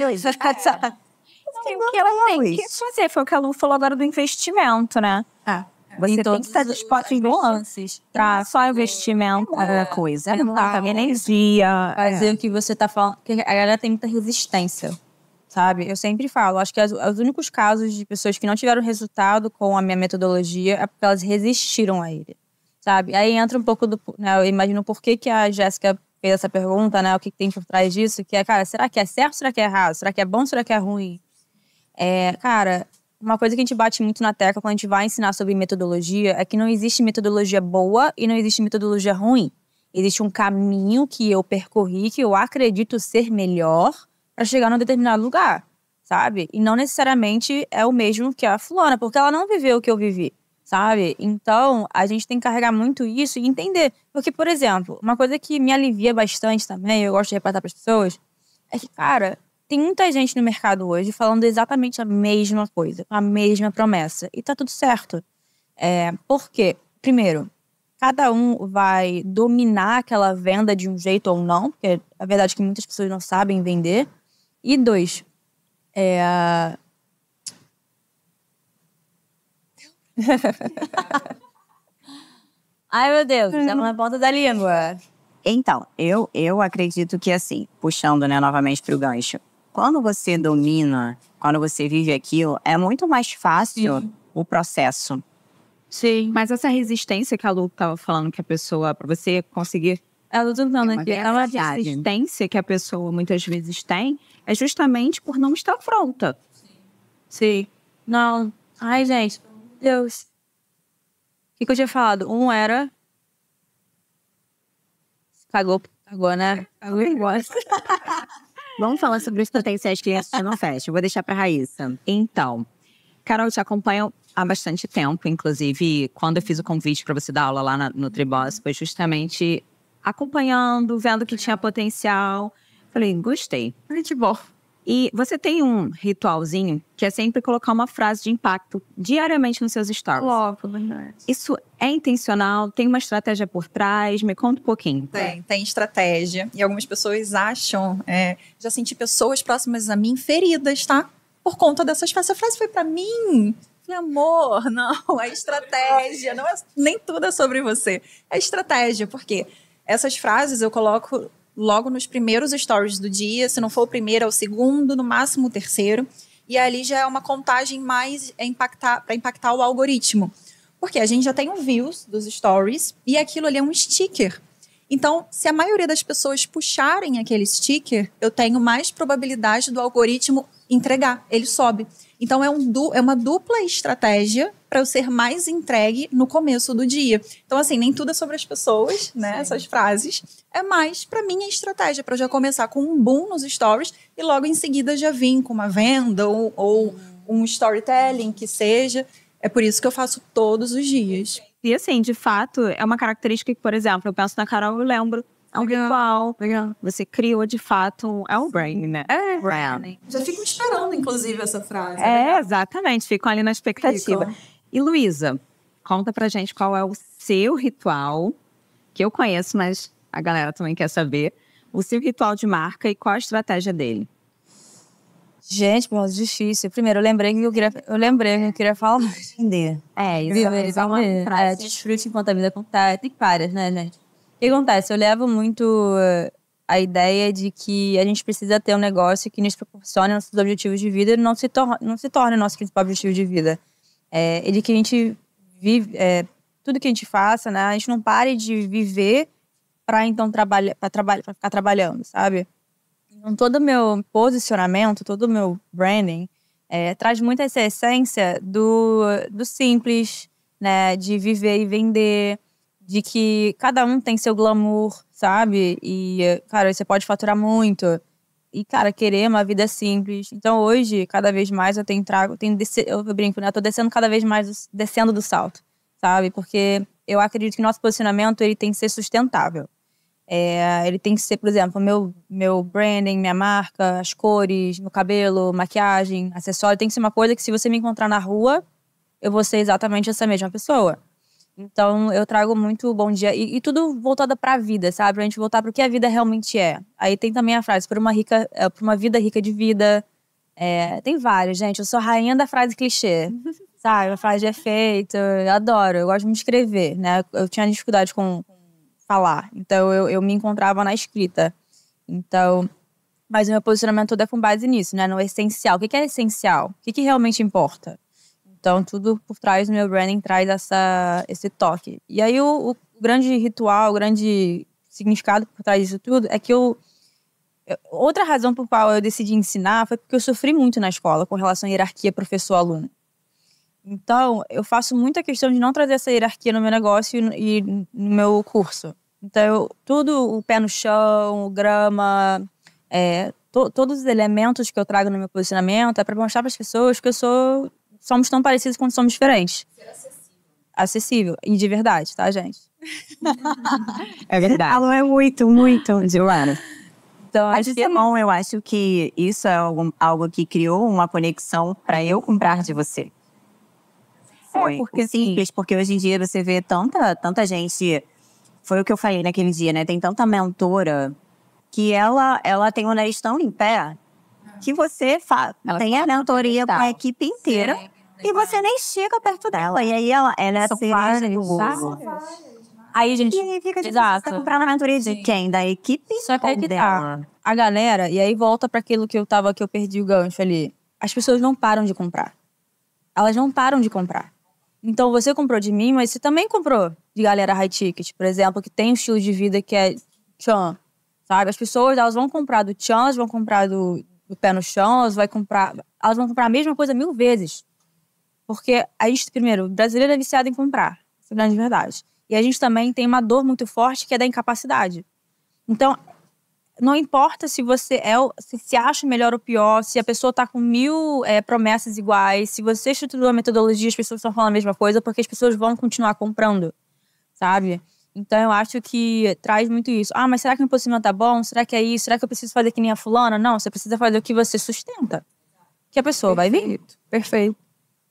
tem que fazer, foi o que a Lu falou agora do investimento, né? Você tem que estar disposto em nuances. Só investimento é coisa. Energia. Fazer o que você tá falando. Porque a galera tem muita resistência, sabe? Eu sempre falo, acho que os únicos casos de pessoas que não tiveram resultado com a minha metodologia é porque elas resistiram a ele, sabe? Aí entra um pouco do... Né, eu imagino por que a Jéssica fez essa pergunta, né? O que tem por trás disso? Que é, cara, será que é certo? Será que é errado? Será que é bom? Será que é ruim? Cara, uma coisa que a gente bate muito na tecla quando a gente vai ensinar sobre metodologia é que não existe metodologia boa e não existe metodologia ruim. Existe um caminho que eu percorri, que eu acredito ser melhor para chegar num determinado lugar, sabe? E não necessariamente é o mesmo que a fulana, porque ela não viveu o que eu vivi. Sabe? Então, a gente tem que carregar muito isso e entender. Porque, por exemplo, uma coisa que me alivia bastante também, eu gosto de repassar para as pessoas, é que, cara, tem muita gente no mercado hoje falando exatamente a mesma coisa, a mesma promessa. E tá tudo certo. Por quê? Primeiro, cada um vai dominar aquela venda de um jeito ou não, porque a verdade é que muitas pessoas não sabem vender. E 2, ai, meu Deus, estamos na ponta da língua. Então, eu acredito que assim, puxando, né, novamente para o gancho, quando você domina, quando você vive aquilo, é muito mais fácil o processo. Sim. Mas essa resistência que a Lu estava falando que a pessoa, para você conseguir... Ela tô falando aqui, A resistência que a pessoa muitas vezes tem é justamente por não estar pronta. Sim. Não. Ai, gente, pelo amor de Deus. O que eu tinha falado? Um era... Cagou, né? Cagou e gosta. Vamos falar sobre os potenciais clientes que não fecham. Eu vou deixar para Raíssa. Então, Carol, eu te acompanho há bastante tempo. Inclusive, quando eu fiz o convite para você dar aula lá no Triboss, foi justamente acompanhando, vendo que tinha potencial. Falei, gostei. Que bom. E você tem um ritualzinho que é sempre colocar uma frase de impacto diariamente nos seus stories. Logo, verdade. Isso é intencional? Tem uma estratégia por trás? Me conta um pouquinho. Tem estratégia. E algumas pessoas acham... já senti pessoas próximas a mim feridas, tá? Por conta dessas frases. Essa frase foi pra mim. Falei, amor, não, é estratégia. Não é, nem tudo é sobre você. É estratégia, porque essas frases eu coloco logo nos primeiros stories do dia. Se não for o primeiro, é o segundo, no máximo o terceiro. E ali já é uma contagem mais para impactar o algoritmo. Porque a gente já tem um views dos stories e aquilo ali é um sticker. Então, se a maioria das pessoas puxarem aquele sticker, eu tenho mais probabilidade do algoritmo entregar, ele sobe. Então, é uma dupla estratégia para eu ser mais entregue no começo do dia. Então, assim, nem tudo é sobre as pessoas, né? Sim. Essas frases. É mais, para mim, a estratégia, para eu já começar com um boom nos stories e logo em seguida já vir com uma venda ou um storytelling, que seja. É por isso que eu faço todos os dias. E assim, de fato, é uma característica que, por exemplo, eu penso na Carol, eu lembro. É um ritual. Você criou, de fato, é um brand, né? É, brand. Já fico esperando, inclusive, essa frase. Exatamente. Ficam ali na expectativa. E, Luísa, conta pra gente qual é o seu ritual, que eu conheço, mas a galera também quer saber. O seu ritual de marca e qual a estratégia dele. Gente, meu, difícil. Primeiro, eu lembrei que eu queria falar mais. Entender. Desfrute enquanto a vida acontece. Tem várias, né, gente? O que acontece? Eu levo muito a ideia de que a gente precisa ter um negócio que nos proporcione nossos objetivos de vida e não se torne o nosso principal objetivo de vida. E de que a gente vive, tudo que a gente faça, né? A gente não pare de viver para então ficar trabalhando, sabe? Então, todo o meu posicionamento, todo o meu branding traz muito essa essência do simples, né? De viver e vender, de que cada um tem seu glamour, sabe? E, cara, você pode faturar muito. E, cara, querer uma vida simples. Então, hoje, cada vez mais eu eu brinco, né? Eu tô descendo cada vez mais, descendo do salto, sabe? Porque eu acredito que nosso posicionamento, ele tem que ser sustentável. Ele tem que ser, por exemplo, meu branding, minha marca, as cores, meu cabelo, maquiagem, acessório. Tem que ser uma coisa que, se você me encontrar na rua, eu vou ser exatamente essa mesma pessoa. Então, eu trago muito bom dia. E tudo voltado pra vida, sabe? Pra gente voltar pro que a vida realmente é. Aí tem também a frase, por uma vida rica de vida. Tem várias, gente. Eu sou a rainha da frase clichê. Sabe? A frase de efeito. Eu adoro. Eu gosto muito de escrever, né? Eu tinha dificuldade com falar. Então, eu me encontrava na escrita. Então, mas o meu posicionamento todo é com base nisso, né? No essencial. O que é essencial? O que realmente importa? Então, tudo por trás do meu branding traz esse toque. E aí, o grande ritual, o grande significado por trás disso tudo é que outra razão por qual eu decidi ensinar foi porque eu sofri muito na escola com relação à hierarquia professor-aluno. Então, eu faço muita questão de não trazer essa hierarquia no meu negócio e no meu curso. Então, tudo, o pé no chão, o grama, todos os elementos que eu trago no meu posicionamento é para mostrar para as pessoas que somos tão parecidos quanto somos diferentes. Ser acessível. E de verdade, tá, gente? É verdade. Alô, é muito, muito, Joana. Então, acho que é bom. Eu acho que isso é algo que criou uma conexão para eu comprar de você. Foi porque simples, porque hoje em dia você vê tanta gente... Foi o que eu falei naquele dia, né? Tem tanta mentora que ela tem o nariz tão em pé que você tem a mentoria com a equipe inteira e você nem chega perto dela. E aí ela é assim, Aí, gente, E aí fica difícil exato. você comprar na mentoria de quem? Da equipe? Só que ou aí que dela? tá. A galera, e aí volta pra aquilo que eu perdi o gancho ali. As pessoas não param de comprar. Elas não param de comprar. Então, você comprou de mim, mas você também comprou de galera high ticket, por exemplo, que tem um estilo de vida que é Chan, sabe? As pessoas, elas vão comprar do Chan, elas vão comprar do pé no chão, elas vão comprar a mesma coisa 1000 vezes. Porque a gente, primeiro, o brasileiro é viciado em comprar. Essa é a grande verdade. E a gente também tem uma dor muito forte que é da incapacidade. Então, não importa se você se acha melhor ou pior, se a pessoa está com 1000 promessas iguais, se você estruturou a metodologia, as pessoas estão falando a mesma coisa, porque as pessoas vão continuar comprando, sabe? Então, eu acho que traz muito isso. Ah, mas será que o meu posicionamento tá bom? Será que é isso? Será que eu preciso fazer que nem a fulana? Não, você precisa fazer o que você sustenta. Que a pessoa vai vir. Perfeito.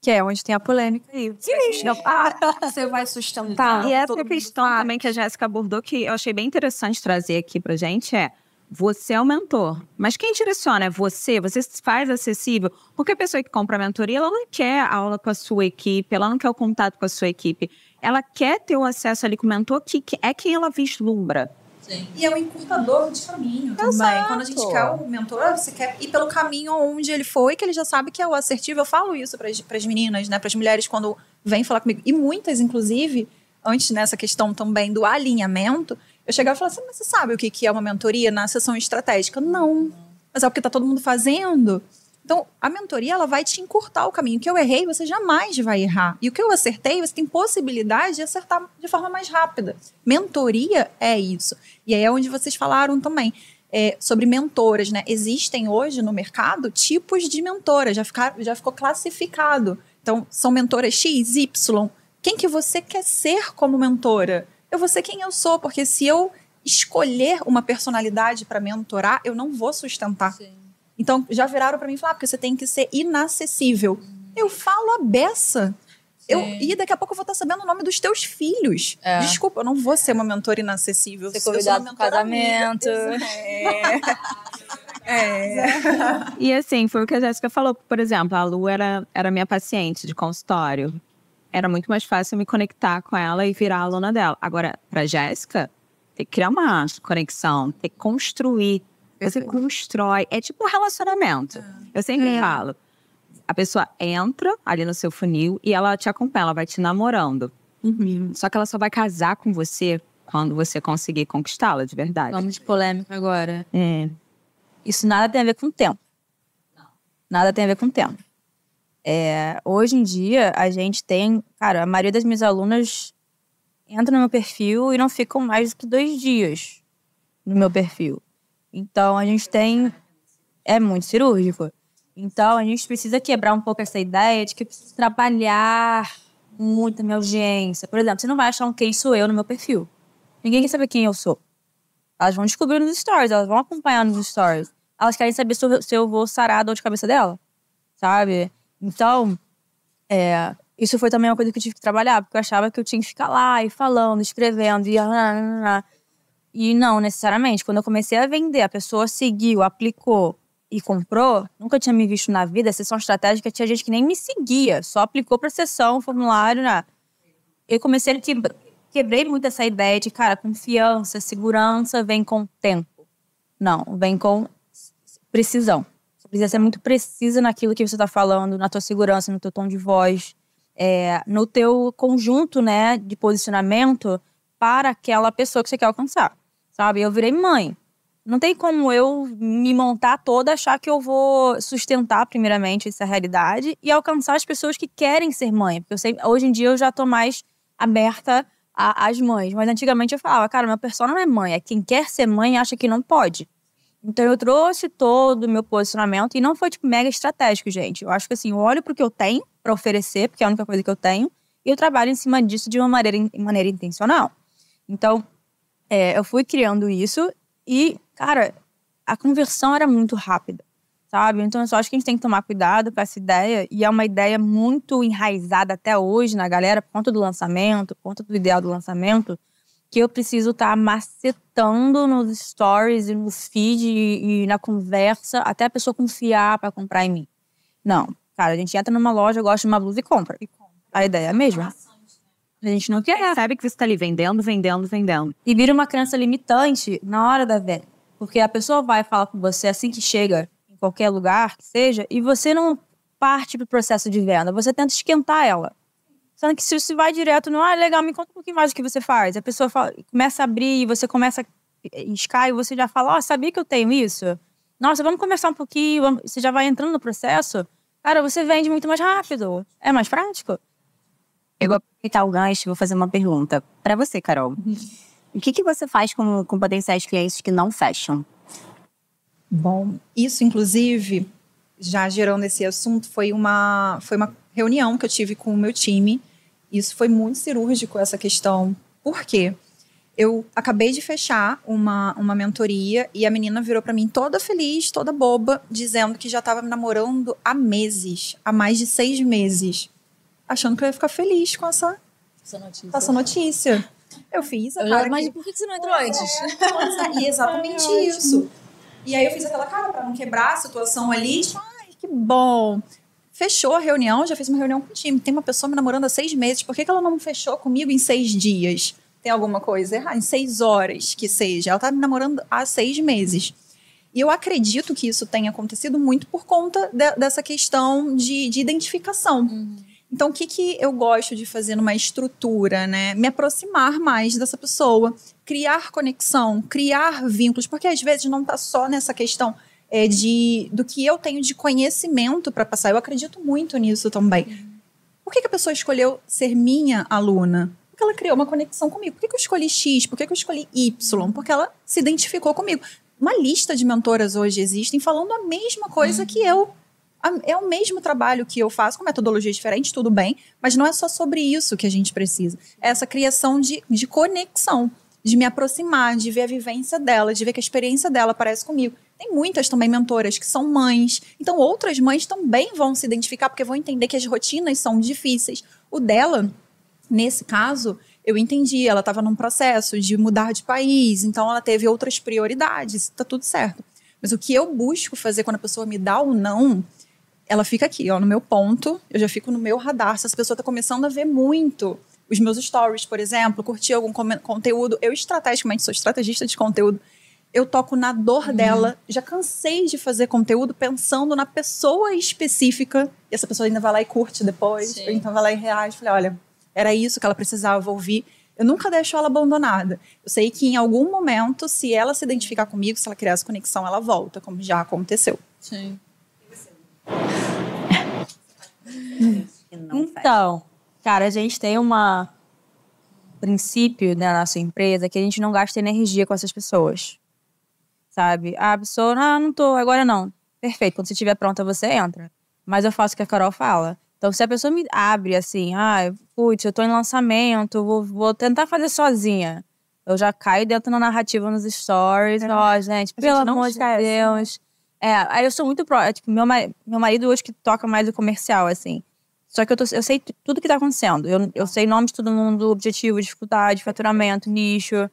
Que é onde tem a polêmica aí. Você vai sustentar. E essa questão também que a Jéssica abordou, que eu achei bem interessante trazer aqui pra gente, você é o mentor. Mas quem direciona é você? Você se faz acessível? Porque a pessoa que compra a mentoria, ela não quer aula com a sua equipe, ela não quer o contato com a sua equipe. Ela quer ter o acesso ali com o mentor, que é quem ela vislumbra. Sim. E é um encurtador de caminho também. Quando a gente quer o mentor, você quer ir pelo caminho onde ele foi, que ele já sabe que é o assertivo. Eu falo isso para as meninas, né, para as mulheres quando vêm falar comigo. E muitas, inclusive, antes nessa questão também do alinhamento, eu chegava e falava assim, mas você sabe o que é uma mentoria na sessão estratégica? Não. Mas é o que está todo mundo fazendo. Então, a mentoria, ela vai te encurtar o caminho. O que eu errei, você jamais vai errar. E o que eu acertei, você tem possibilidade de acertar de forma mais rápida. Mentoria é isso. E aí é onde vocês falaram também sobre mentoras, né? Existem hoje no mercado tipos de mentoras, já ficou classificado. Então, são mentoras X, Y. Quem que você quer ser como mentora? Eu vou ser quem eu sou, porque se eu escolher uma personalidade para mentorar, eu não vou sustentar. Sim. Então, já viraram para mim e falaram, porque você tem que ser inacessível. Eu falo a beça. E daqui a pouco eu vou estar sabendo o nome dos teus filhos. Desculpa, eu não vou ser uma mentora inacessível. Ser convidado pro casamento. E assim, foi o que a Jéssica falou. Por exemplo, a Lu era minha paciente de consultório. Era muito mais fácil me conectar com ela e virar a aluna dela. Agora, pra Jéssica, tem que criar uma conexão, tem que construir. Você constrói. É tipo um relacionamento. Eu sempre falo. A pessoa entra ali no seu funil e ela te acompanha, ela vai te namorando. Só que ela só vai casar com você quando você conseguir conquistá-la de verdade. Vamos de polêmica agora. Isso nada tem a ver com o tempo. Nada tem a ver com o tempo. Hoje em dia, a gente tem... Cara, a maioria das minhas alunas entra no meu perfil e não ficam mais do que 2 dias no meu perfil. Então, a gente tem... É muito cirúrgico. Então, a gente precisa quebrar um pouco essa ideia de que eu preciso trabalhar muito a minha audiência. Por exemplo, você não vai achar um quem sou eu no meu perfil. Ninguém quer saber quem eu sou. Elas vão descobrir nos stories, elas vão acompanhar nos stories. Elas querem saber se eu vou sarar a dor de cabeça dela, sabe? Então, isso foi também uma coisa que eu tive que trabalhar, porque eu achava que eu tinha que ficar lá e falando, escrevendo, e não necessariamente. Quando eu comecei a vender, a pessoa seguiu, aplicou e comprou, nunca tinha me visto na vida. A sessão estratégica tinha gente que nem me seguia, só aplicou pra sessão, formulário, né? Eu comecei a quebrei muito essa ideia de, cara, confiança, segurança vem com tempo. Não, vem com precisão. Você precisa ser muito precisa naquilo que você tá falando, na tua segurança, no teu tom de voz, no teu conjunto, né, de posicionamento para aquela pessoa que você quer alcançar, sabe? Eu virei mãe. Não tem como eu me montar toda, achar que eu vou sustentar primeiramente essa realidade e alcançar as pessoas que querem ser mãe. Porque hoje em dia eu já tô mais aberta às mães. Mas antigamente eu falava, cara, minha persona não é mãe. É quem quer ser mãe e acha que não pode. Então eu trouxe todo o meu posicionamento e não foi tipo mega estratégico, gente. Eu acho que assim, eu olho pro que eu tenho pra oferecer, porque é a única coisa que eu tenho, e eu trabalho em cima disso de uma maneira intencional. Então, eu fui criando isso e, cara, a conversão era muito rápida, sabe? Então eu só acho que a gente tem que tomar cuidado com essa ideia, e é uma ideia muito enraizada até hoje na galera, por conta do lançamento, por conta do ideal do lançamento, que eu preciso estar macetando nos stories e no feed e na conversa até a pessoa confiar para comprar em mim. Não, cara, a gente entra numa loja, gosta de uma blusa e compra. A ideia é a mesma. A gente não quer. Sabe que você tá ali vendendo. E vira uma crença limitante na hora da venda. Porque a pessoa vai falar com você assim que chega, em qualquer lugar que seja, e você não parte pro processo de venda. Você tenta esquentar ela. Sendo que se você vai direto no, legal, me conta um pouquinho mais do que você faz. A pessoa começa a abrir, você começa a iscar e você já fala, sabia que eu tenho isso? Nossa, vamos conversar um pouquinho. Você já vai entrando no processo. Cara, você vende muito mais rápido. É mais prático. Eu vou aproveitar o gancho e vou fazer uma pergunta para você, Carol. O que você faz com potenciais clientes que não fecham? Bom, isso, inclusive, já gerando esse assunto, foi uma reunião que eu tive com o meu time. Isso foi muito cirúrgico, essa questão. Por quê? Eu acabei de fechar uma mentoria e a menina virou para mim toda feliz, toda boba, dizendo que já estava me namorando há meses, há mais de 6 meses. Achando que eu ia ficar feliz com essa notícia. Eu fiz a cara Mas por que você não entrou antes? E exatamente isso. E aí eu fiz aquela cara para não quebrar a situação ali. Tipo, que bom. Fechou a reunião, já fiz uma reunião com o time. Tem uma pessoa me namorando há 6 meses. Por que ela não fechou comigo em 6 dias? Tem alguma coisa errada? Em 6 horas, que seja. Ela tá me namorando há 6 meses. E eu acredito que isso tenha acontecido muito por conta dessa questão de identificação. Então, o que eu gosto de fazer numa estrutura, né? Me aproximar mais dessa pessoa, criar conexão, criar vínculos, porque às vezes não está só nessa questão do que eu tenho de conhecimento para passar. Eu acredito muito nisso também. Por que a pessoa escolheu ser minha aluna? Porque ela criou uma conexão comigo. Por que eu escolhi X? Por que eu escolhi Y? Porque ela se identificou comigo. Uma lista de mentoras hoje existem falando a mesma coisa que eu. É o mesmo trabalho que eu faço, com metodologia diferente, tudo bem, mas não é só sobre isso que a gente precisa. É essa criação de conexão, de me aproximar, de ver a vivência dela, de ver que a experiência dela parece comigo. Tem muitas também mentoras que são mães, então outras mães também vão se identificar, porque vão entender que as rotinas são difíceis. O dela, nesse caso, eu entendi, ela estava num processo de mudar de país, então ela teve outras prioridades, tá tudo certo. Mas o que eu busco fazer quando a pessoa me dá o não, ela fica aqui, no meu ponto, eu já fico no meu radar. Se essa pessoa está começando a ver muito os meus stories, por exemplo, curtir algum conteúdo, eu estrategicamente sou estrategista de conteúdo, eu toco na dor dela, já cansei de fazer conteúdo pensando na pessoa específica, e essa pessoa ainda vai lá e curte depois, ou então vai lá e reage, falei, olha, era isso que ela precisava ouvir. Eu nunca deixo ela abandonada. Eu sei que em algum momento, se ela se identificar comigo, se ela criar essa conexão, ela volta, como já aconteceu. Sim. Então, cara, a gente tem princípio na nossa empresa que a gente não gasta energia com essas pessoas, sabe? A pessoa, não tô, agora não. Perfeito, quando você estiver pronta, você entra. Mas eu faço o que a Carol fala. Então, se a pessoa me abre assim, putz, eu tô em lançamento, vou tentar fazer sozinha. Eu já caio dentro da narrativa nos stories. Gente, pelo amor de Deus. Aí eu sou muito tipo, meu marido hoje que toca mais o comercial, assim. Só que eu sei tudo que tá acontecendo. Eu sei nome de todo mundo, objetivo, dificuldade, faturamento, nicho,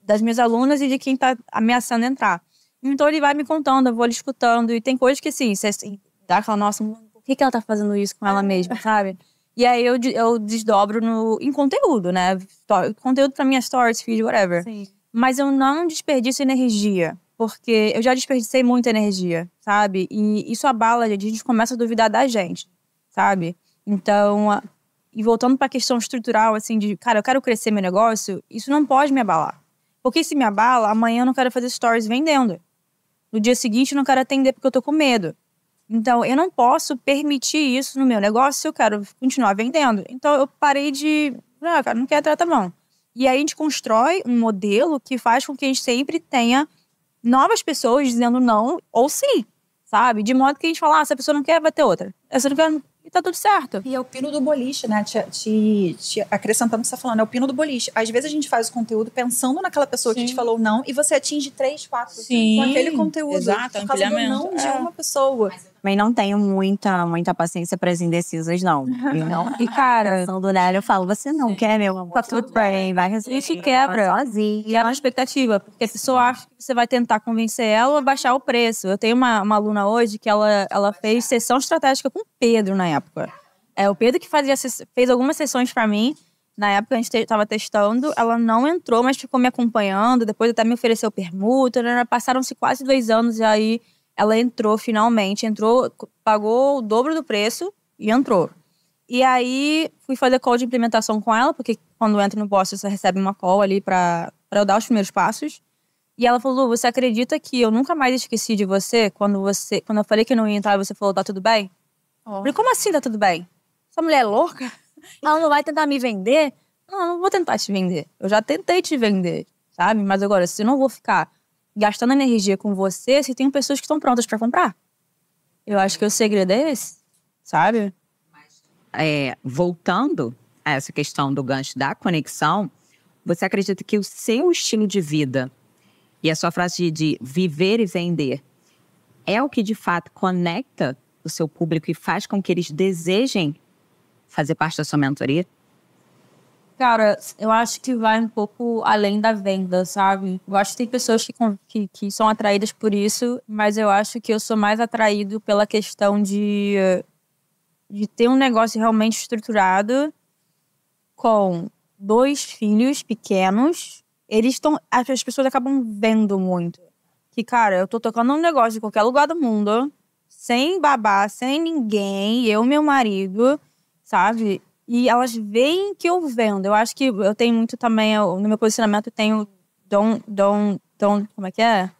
das minhas alunas e de quem tá ameaçando entrar. Então ele vai me contando, eu vou ali escutando. E tem coisas que, assim, você dá aquela, nossa, por que ela tá fazendo isso com ela mesma, sabe? E aí eu desdobro em conteúdo, né? Conteúdo pra minhas stories, feed, whatever. Sim. Mas eu não desperdiço energia. Porque eu já desperdicei muita energia, sabe? E isso abala, a gente começa a duvidar da gente, sabe? Então, e voltando pra questão estrutural, assim, de, cara, eu quero crescer meu negócio, isso não pode me abalar. Porque se me abala, amanhã eu não quero fazer stories vendendo. No dia seguinte eu não quero atender porque eu tô com medo. Então, eu não posso permitir isso no meu negócio se eu quero continuar vendendo. Então, eu parei de... cara, não quero tratar mão. E aí a gente constrói um modelo que faz com que a gente sempre tenha novas pessoas dizendo não ou sim, sabe? De modo que a gente fala, se a pessoa não quer, vai ter outra. Essa não quer, e tá tudo certo. E é o pino do boliche, né? Te acrescentando o que você tá falando, é o pino do boliche. Às vezes a gente faz o conteúdo pensando naquela pessoa que te falou não e você atinge 3, 4 com aquele conteúdo. Exato, por causa do não de uma pessoa. Também não tenho muita paciência para as indecisas, não. E, cara, Pensando nela, eu falo, você não quer, meu amor? Tá tudo bem, vai resolver. isso quebra. E é uma expectativa, porque a pessoa acha que você vai tentar convencer ela a baixar o preço. Eu tenho uma aluna hoje que ela fez sessão estratégica com o Pedro na época. O Pedro que fez algumas sessões pra mim, Na época a gente estava testando, ela não entrou, mas ficou me acompanhando. Depois até me ofereceu permuta. Né? Passaram-se quase 2 anos e aí ela entrou finalmente. Entrou, pagou o dobro do preço e entrou. E aí fui fazer call de implementação com ela, porque quando entra no Boss você recebe uma call ali para eu dar os primeiros passos. E ela falou, você acredita que eu nunca mais esqueci de você? Quando eu falei que não ia entrar, você falou, tá tudo bem? Eu falei, como assim tá tudo bem? Essa mulher é louca? Ela não vai tentar me vender? Não vou tentar te vender. Eu já tentei te vender, sabe? Mas agora, se eu não vou ficar gastando energia com você, se tem pessoas que estão prontas pra comprar. Eu acho que o segredo é esse, sabe? Voltando a essa questão do gancho da conexão, você acredita que o seu estilo de vida e a sua frase de viver e vender é o que de fato conecta o seu público e faz com que eles desejem fazer parte da sua mentoria? Cara, eu acho que vai um pouco além da venda, sabe? Eu acho que tem pessoas que são atraídas por isso, mas eu acho que eu sou mais atraído pela questão de ter um negócio realmente estruturado com 2 filhos pequenos. As pessoas acabam vendo muito. Que, cara, eu tô tocando um negócio em qualquer lugar do mundo, sem babá, sem ninguém, eu e meu marido, sabe? E elas veem que eu vendo. Eu acho que eu tenho muito também, no meu posicionamento, eu tenho como é que é?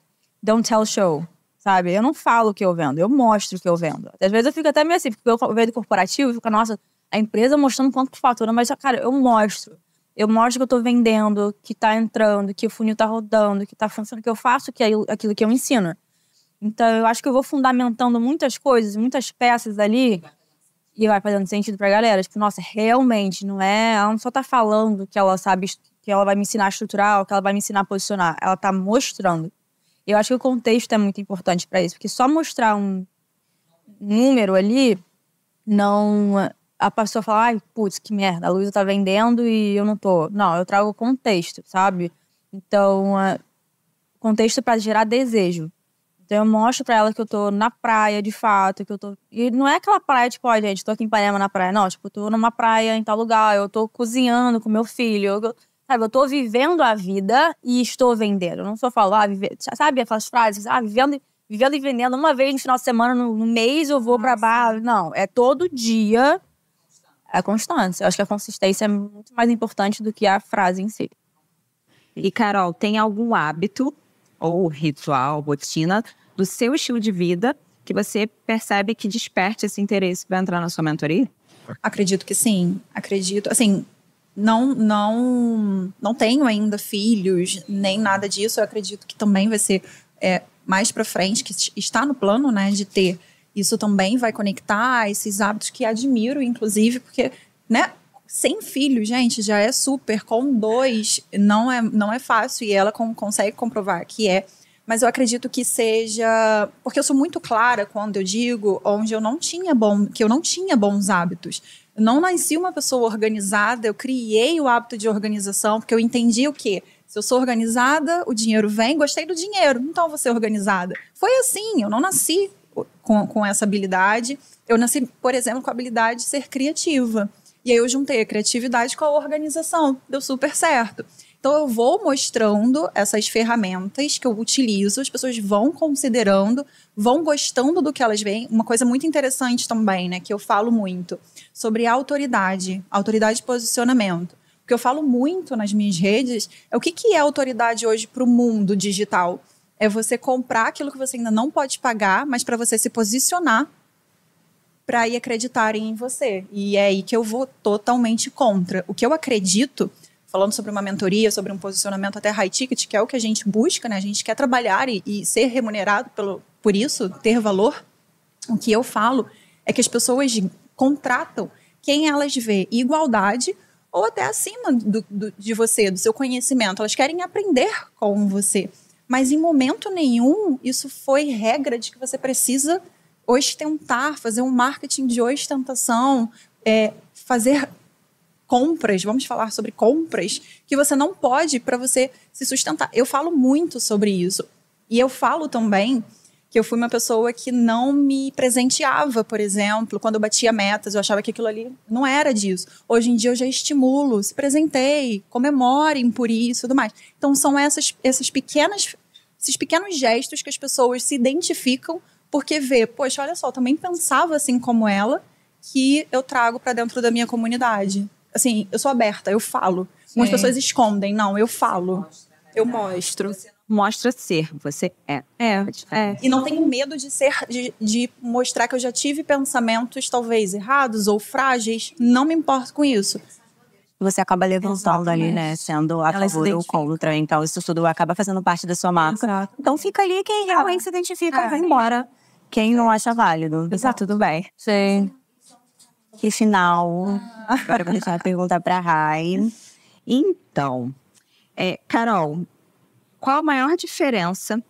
Don't tell show, sabe? Eu não falo o que eu vendo, eu mostro o que eu vendo. Às vezes eu fico até meio assim, porque eu vejo corporativo e fico, nossa, a empresa mostrando quanto que fatura, mas, cara, eu mostro. Eu mostro que eu tô vendendo, que tá entrando, que o funil tá rodando, que tá funcionando, que eu faço aquilo que eu ensino. Então, eu acho que eu vou fundamentando muitas coisas, muitas peças ali, e vai fazendo sentido pra galera. Tipo, nossa, realmente, não é... Ela não só tá falando que ela sabe, que ela vai me ensinar a estruturar, ou que ela vai me ensinar a posicionar. Ela tá mostrando. Eu acho que o contexto é muito importante pra isso, porque só mostrar um número ali, não... A pessoa fala, ai, putz, que merda, a Luísa tá vendendo e eu não tô. Não, eu trago contexto, sabe? Então, contexto pra gerar desejo. Então, eu mostro pra ela que eu tô na praia, de fato, que eu tô... E não é aquela praia, tipo, ó, gente, tô aqui em Ipanema na praia. Não, tipo, eu tô numa praia em tal lugar, eu tô cozinhando com meu filho. Sabe, eu tô vivendo a vida e estou vendendo. Eu não só falo, sabe aquelas frases? Vivendo e vendendo. Uma vez no final de semana, no mês, eu vou pra bar. Não, é todo dia... A constância. Eu acho que a consistência é muito mais importante do que a frase em si. E, Carol, tem algum hábito ou ritual, rotina do seu estilo de vida que você percebe que desperte esse interesse para entrar na sua mentoria? Acredito que sim. Acredito. Assim, não tenho ainda filhos, nem nada disso. Eu acredito que também vai ser mais para frente, que está no plano, né, de ter. Isso também vai conectar esses hábitos que admiro, inclusive, porque, né, sem filho, gente, já é super. Com 2, não é fácil, e ela consegue comprovar que é. Mas eu acredito que seja... Porque eu sou muito clara quando eu digo que eu não tinha bons hábitos. Eu não nasci uma pessoa organizada, eu criei o hábito de organização, porque eu entendi o quê? Se eu sou organizada, o dinheiro vem, gostei do dinheiro, então eu vou ser organizada. Foi assim, eu não nasci com essa habilidade. Eu nasci, por exemplo, com a habilidade de ser criativa. E aí eu juntei a criatividade com a organização. Deu super certo. Então eu vou mostrando essas ferramentas que eu utilizo, as pessoas vão considerando, vão gostando do que elas veem. Uma coisa muito interessante também, né, que eu falo muito, sobre autoridade de posicionamento. O que eu falo muito nas minhas redes é o que é autoridade hoje para o mundo digital. É você comprar aquilo que você ainda não pode pagar, mas para você se posicionar para ir acreditarem em você. E é aí que eu vou totalmente contra. O que eu acredito, falando sobre uma mentoria, sobre um posicionamento até high ticket, que é o que a gente busca, né? A gente quer trabalhar e ser remunerado por isso, ter valor. O que eu falo é que as pessoas contratam quem elas vê igualdade ou até acima de você, do seu conhecimento. Elas querem aprender com você. Mas em momento nenhum isso foi regra de que você precisa ostentar, fazer um marketing de ostentação, fazer compras, vamos falar sobre compras, que você não pode para você se sustentar. Eu falo muito sobre isso. E eu falo também que eu fui uma pessoa que não me presenteava, por exemplo, quando eu batia metas, eu achava que aquilo ali não era disso. Hoje em dia eu já estimulo, se presenteie, comemorem por isso e tudo mais. Então são esses pequenos gestos que as pessoas se identificam porque vê, poxa, olha só, eu também pensava assim como ela, que eu trago para dentro da minha comunidade. Assim, eu sou aberta, eu falo. Algumas pessoas escondem, não, eu falo. Eu mostro. Mostra ser, você é. E não tenho medo de mostrar que eu já tive pensamentos talvez errados ou frágeis. Não me importo com isso. Você acaba levantando ali, né? Sendo a favor ou contra. Então, isso tudo acaba fazendo parte da sua marca. Exato. Então, fica ali quem realmente se identifica, vai embora. Quem não acha válido. Tá tudo bem. Sim. E final, agora eu vou deixar a pergunta pra Rai. Então, Carol, qual a maior diferença,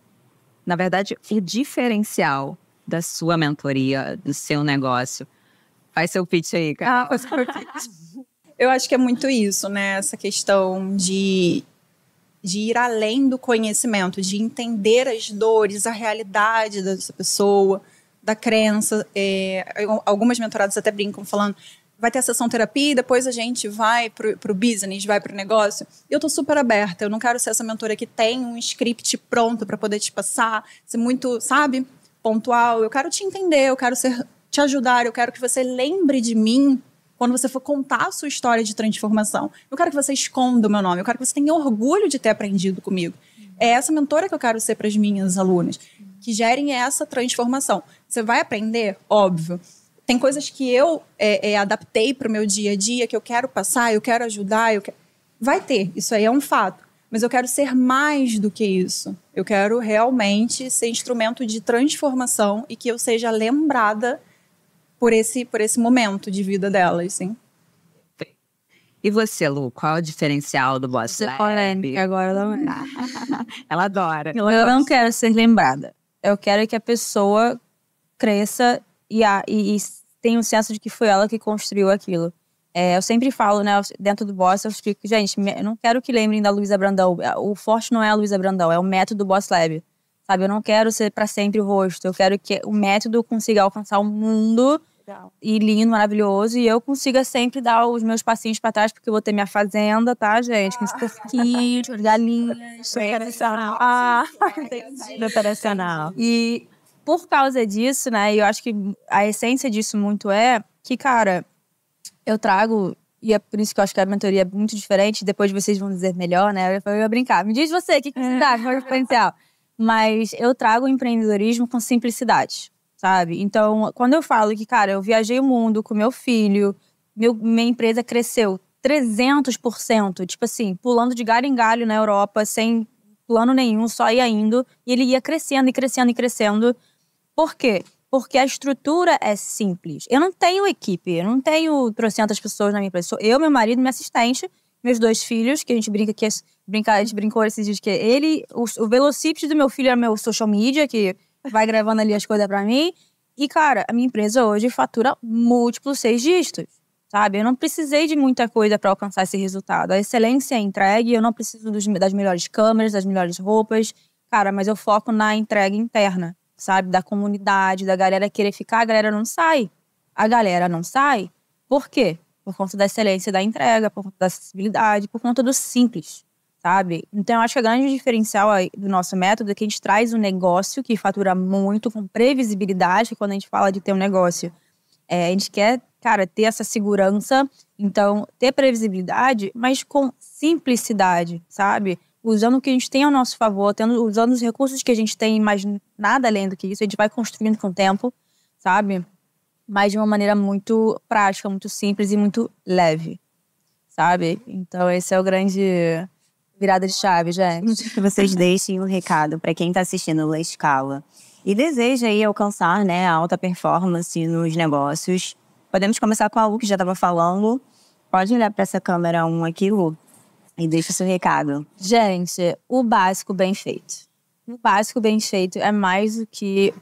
na verdade, o diferencial da sua mentoria, do seu negócio? Faz seu pitch aí, Carol. Eu acho que é muito isso, né? Essa questão de ir além do conhecimento, de entender as dores, a realidade dessa pessoa, da crença. Algumas mentoradas até brincam falando, vai ter a sessão terapia e depois a gente vai pro business, vai pro negócio. Eu tô super aberta, eu não quero ser essa mentora que tem um script pronto para poder te passar, ser muito, sabe, pontual. Eu quero te entender, eu quero te ajudar, eu quero que você lembre de mim quando você for contar a sua história de transformação. Eu quero que você esconda o meu nome, eu quero que você tenha orgulho de ter aprendido comigo. É essa mentora que eu quero ser para as minhas alunas, que gerem essa transformação. Você vai aprender? Óbvio. Tem coisas que eu adaptei para o meu dia a dia, que eu quero passar, eu quero ajudar, vai ter, isso aí é um fato. Mas eu quero ser mais do que isso. Eu quero realmente ser instrumento de transformação e que eu seja lembrada por esse momento de vida delas, sim. E você, Lu, qual é o diferencial do Boss Lab? Polêmica agora ela Ela adora. Eu não quero ser lembrada. Eu quero que a pessoa cresça e tenha um senso de que foi ela que construiu aquilo. Eu sempre falo, né, dentro do Boss, eu explico, gente, eu não quero que lembrem da Luísa Brandão. O forte não é a Luísa Brandão, é o método Boss Lab. Sabe, eu não quero ser para sempre o rosto. Eu quero que o método consiga alcançar o mundo e lindo, maravilhoso, e eu consiga sempre dar os meus passinhos para trás, porque eu vou ter minha fazenda, tá, gente? Com os porquinhos, as galinhas. Operacional. Operacional. E por causa disso, né, eu acho que a essência disso muito é que, cara, eu trago, e é por isso que eu acho que a mentoria é muito diferente, depois vocês vão dizer melhor, né? Eu ia brincar. Me diz você, o que você dá? Qual é o diferencial? Mas eu trago o empreendedorismo com simplicidade, sabe? Então, quando eu falo que, cara, eu viajei o mundo com meu filho, minha empresa cresceu 300%, tipo assim, pulando de galho em galho na Europa, sem plano nenhum, só ia indo, e ele ia crescendo e crescendo e crescendo. Por quê? Porque a estrutura é simples. Eu não tenho equipe, eu não tenho 300 pessoas na minha empresa. Sou eu, meu marido, minha assistente, meus 2 filhos, que a gente brinca que a gente brincou esses dias que ele, o velocípede do meu filho é meu social media, que vai gravando ali as coisas pra mim. E, cara, a minha empresa hoje fatura múltiplos 6 dígitos, sabe? Eu não precisei de muita coisa para alcançar esse resultado. A excelência é entregue, eu não preciso das melhores câmeras, das melhores roupas. Cara, mas eu foco na entrega interna, sabe? Da comunidade, da galera querer ficar, a galera não sai. A galera não sai. Por quê? Por conta da excelência da entrega, por conta da acessibilidade, por conta do simples, sabe? Então, eu acho que o grande diferencial do nosso método é que a gente traz um negócio que fatura muito, com previsibilidade, quando a gente fala de ter um negócio. A gente quer, cara, ter essa segurança, então, ter previsibilidade, mas com simplicidade, sabe? Usando o que a gente tem ao nosso favor, usando os recursos que a gente tem, mas nada além do que isso, a gente vai construindo com o tempo, sabe? Mas de uma maneira muito prática, muito simples e muito leve, sabe? Então, esse é o grande virada de chave, gente. Que vocês deixem um recado para quem está assistindo o La Escala e deseja aí alcançar, né, a alta performance nos negócios. Podemos começar com a Lu, que já estava falando. Pode olhar para essa câmera 1 aqui, Lu, e deixa o seu recado. Gente, o básico bem feito. O básico bem feito é mais do que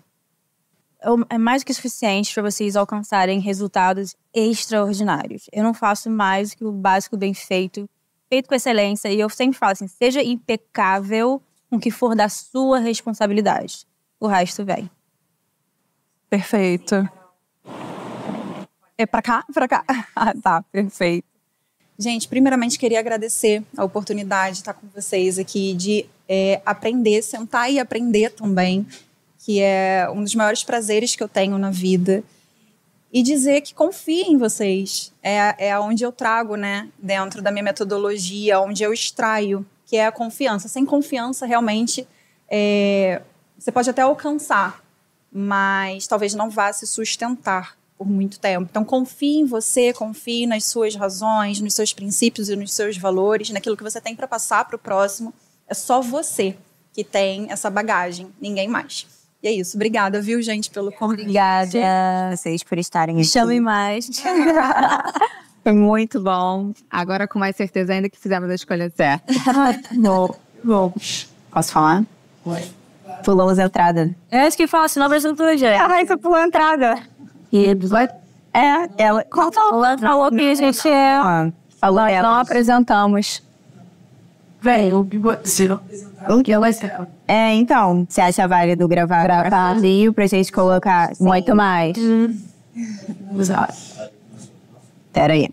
suficiente para vocês alcançarem resultados extraordinários. Eu não faço mais do que o básico bem feito, feito com excelência. E eu sempre falo assim, seja impecável com o que for da sua responsabilidade. o resto vem. Perfeito. É pra cá? Pra cá. Ah, tá, perfeito. Gente, primeiramente queria agradecer a oportunidade de estar com vocês aqui, de aprender, sentar e aprender também, que é um dos maiores prazeres que eu tenho na vida. E dizer que confio em vocês. É onde eu trago, né, dentro da minha metodologia, onde eu extraio, que é a confiança. Sem confiança, realmente, você pode até alcançar, mas talvez não vá se sustentar por muito tempo. Então, confie em você, confie nas suas razões, nos seus princípios e nos seus valores, naquilo que você tem para passar para o próximo. É só você que tem essa bagagem, ninguém mais. E é isso. Obrigada, viu, gente, pelo convite. Obrigada a vocês por estarem aqui. Chame mais. Foi muito bom. Agora, com mais certeza, ainda que fizemos a escolha certa. Posso falar? Pulamos a entrada. Eu acho que fala, senão apresenta tudo já. A Raíssa pulou a entrada. Ela Falou que a gente falou ela. não apresentamos. Então, você acha válido gravar ali pra gente colocar muito mais? Pera aí.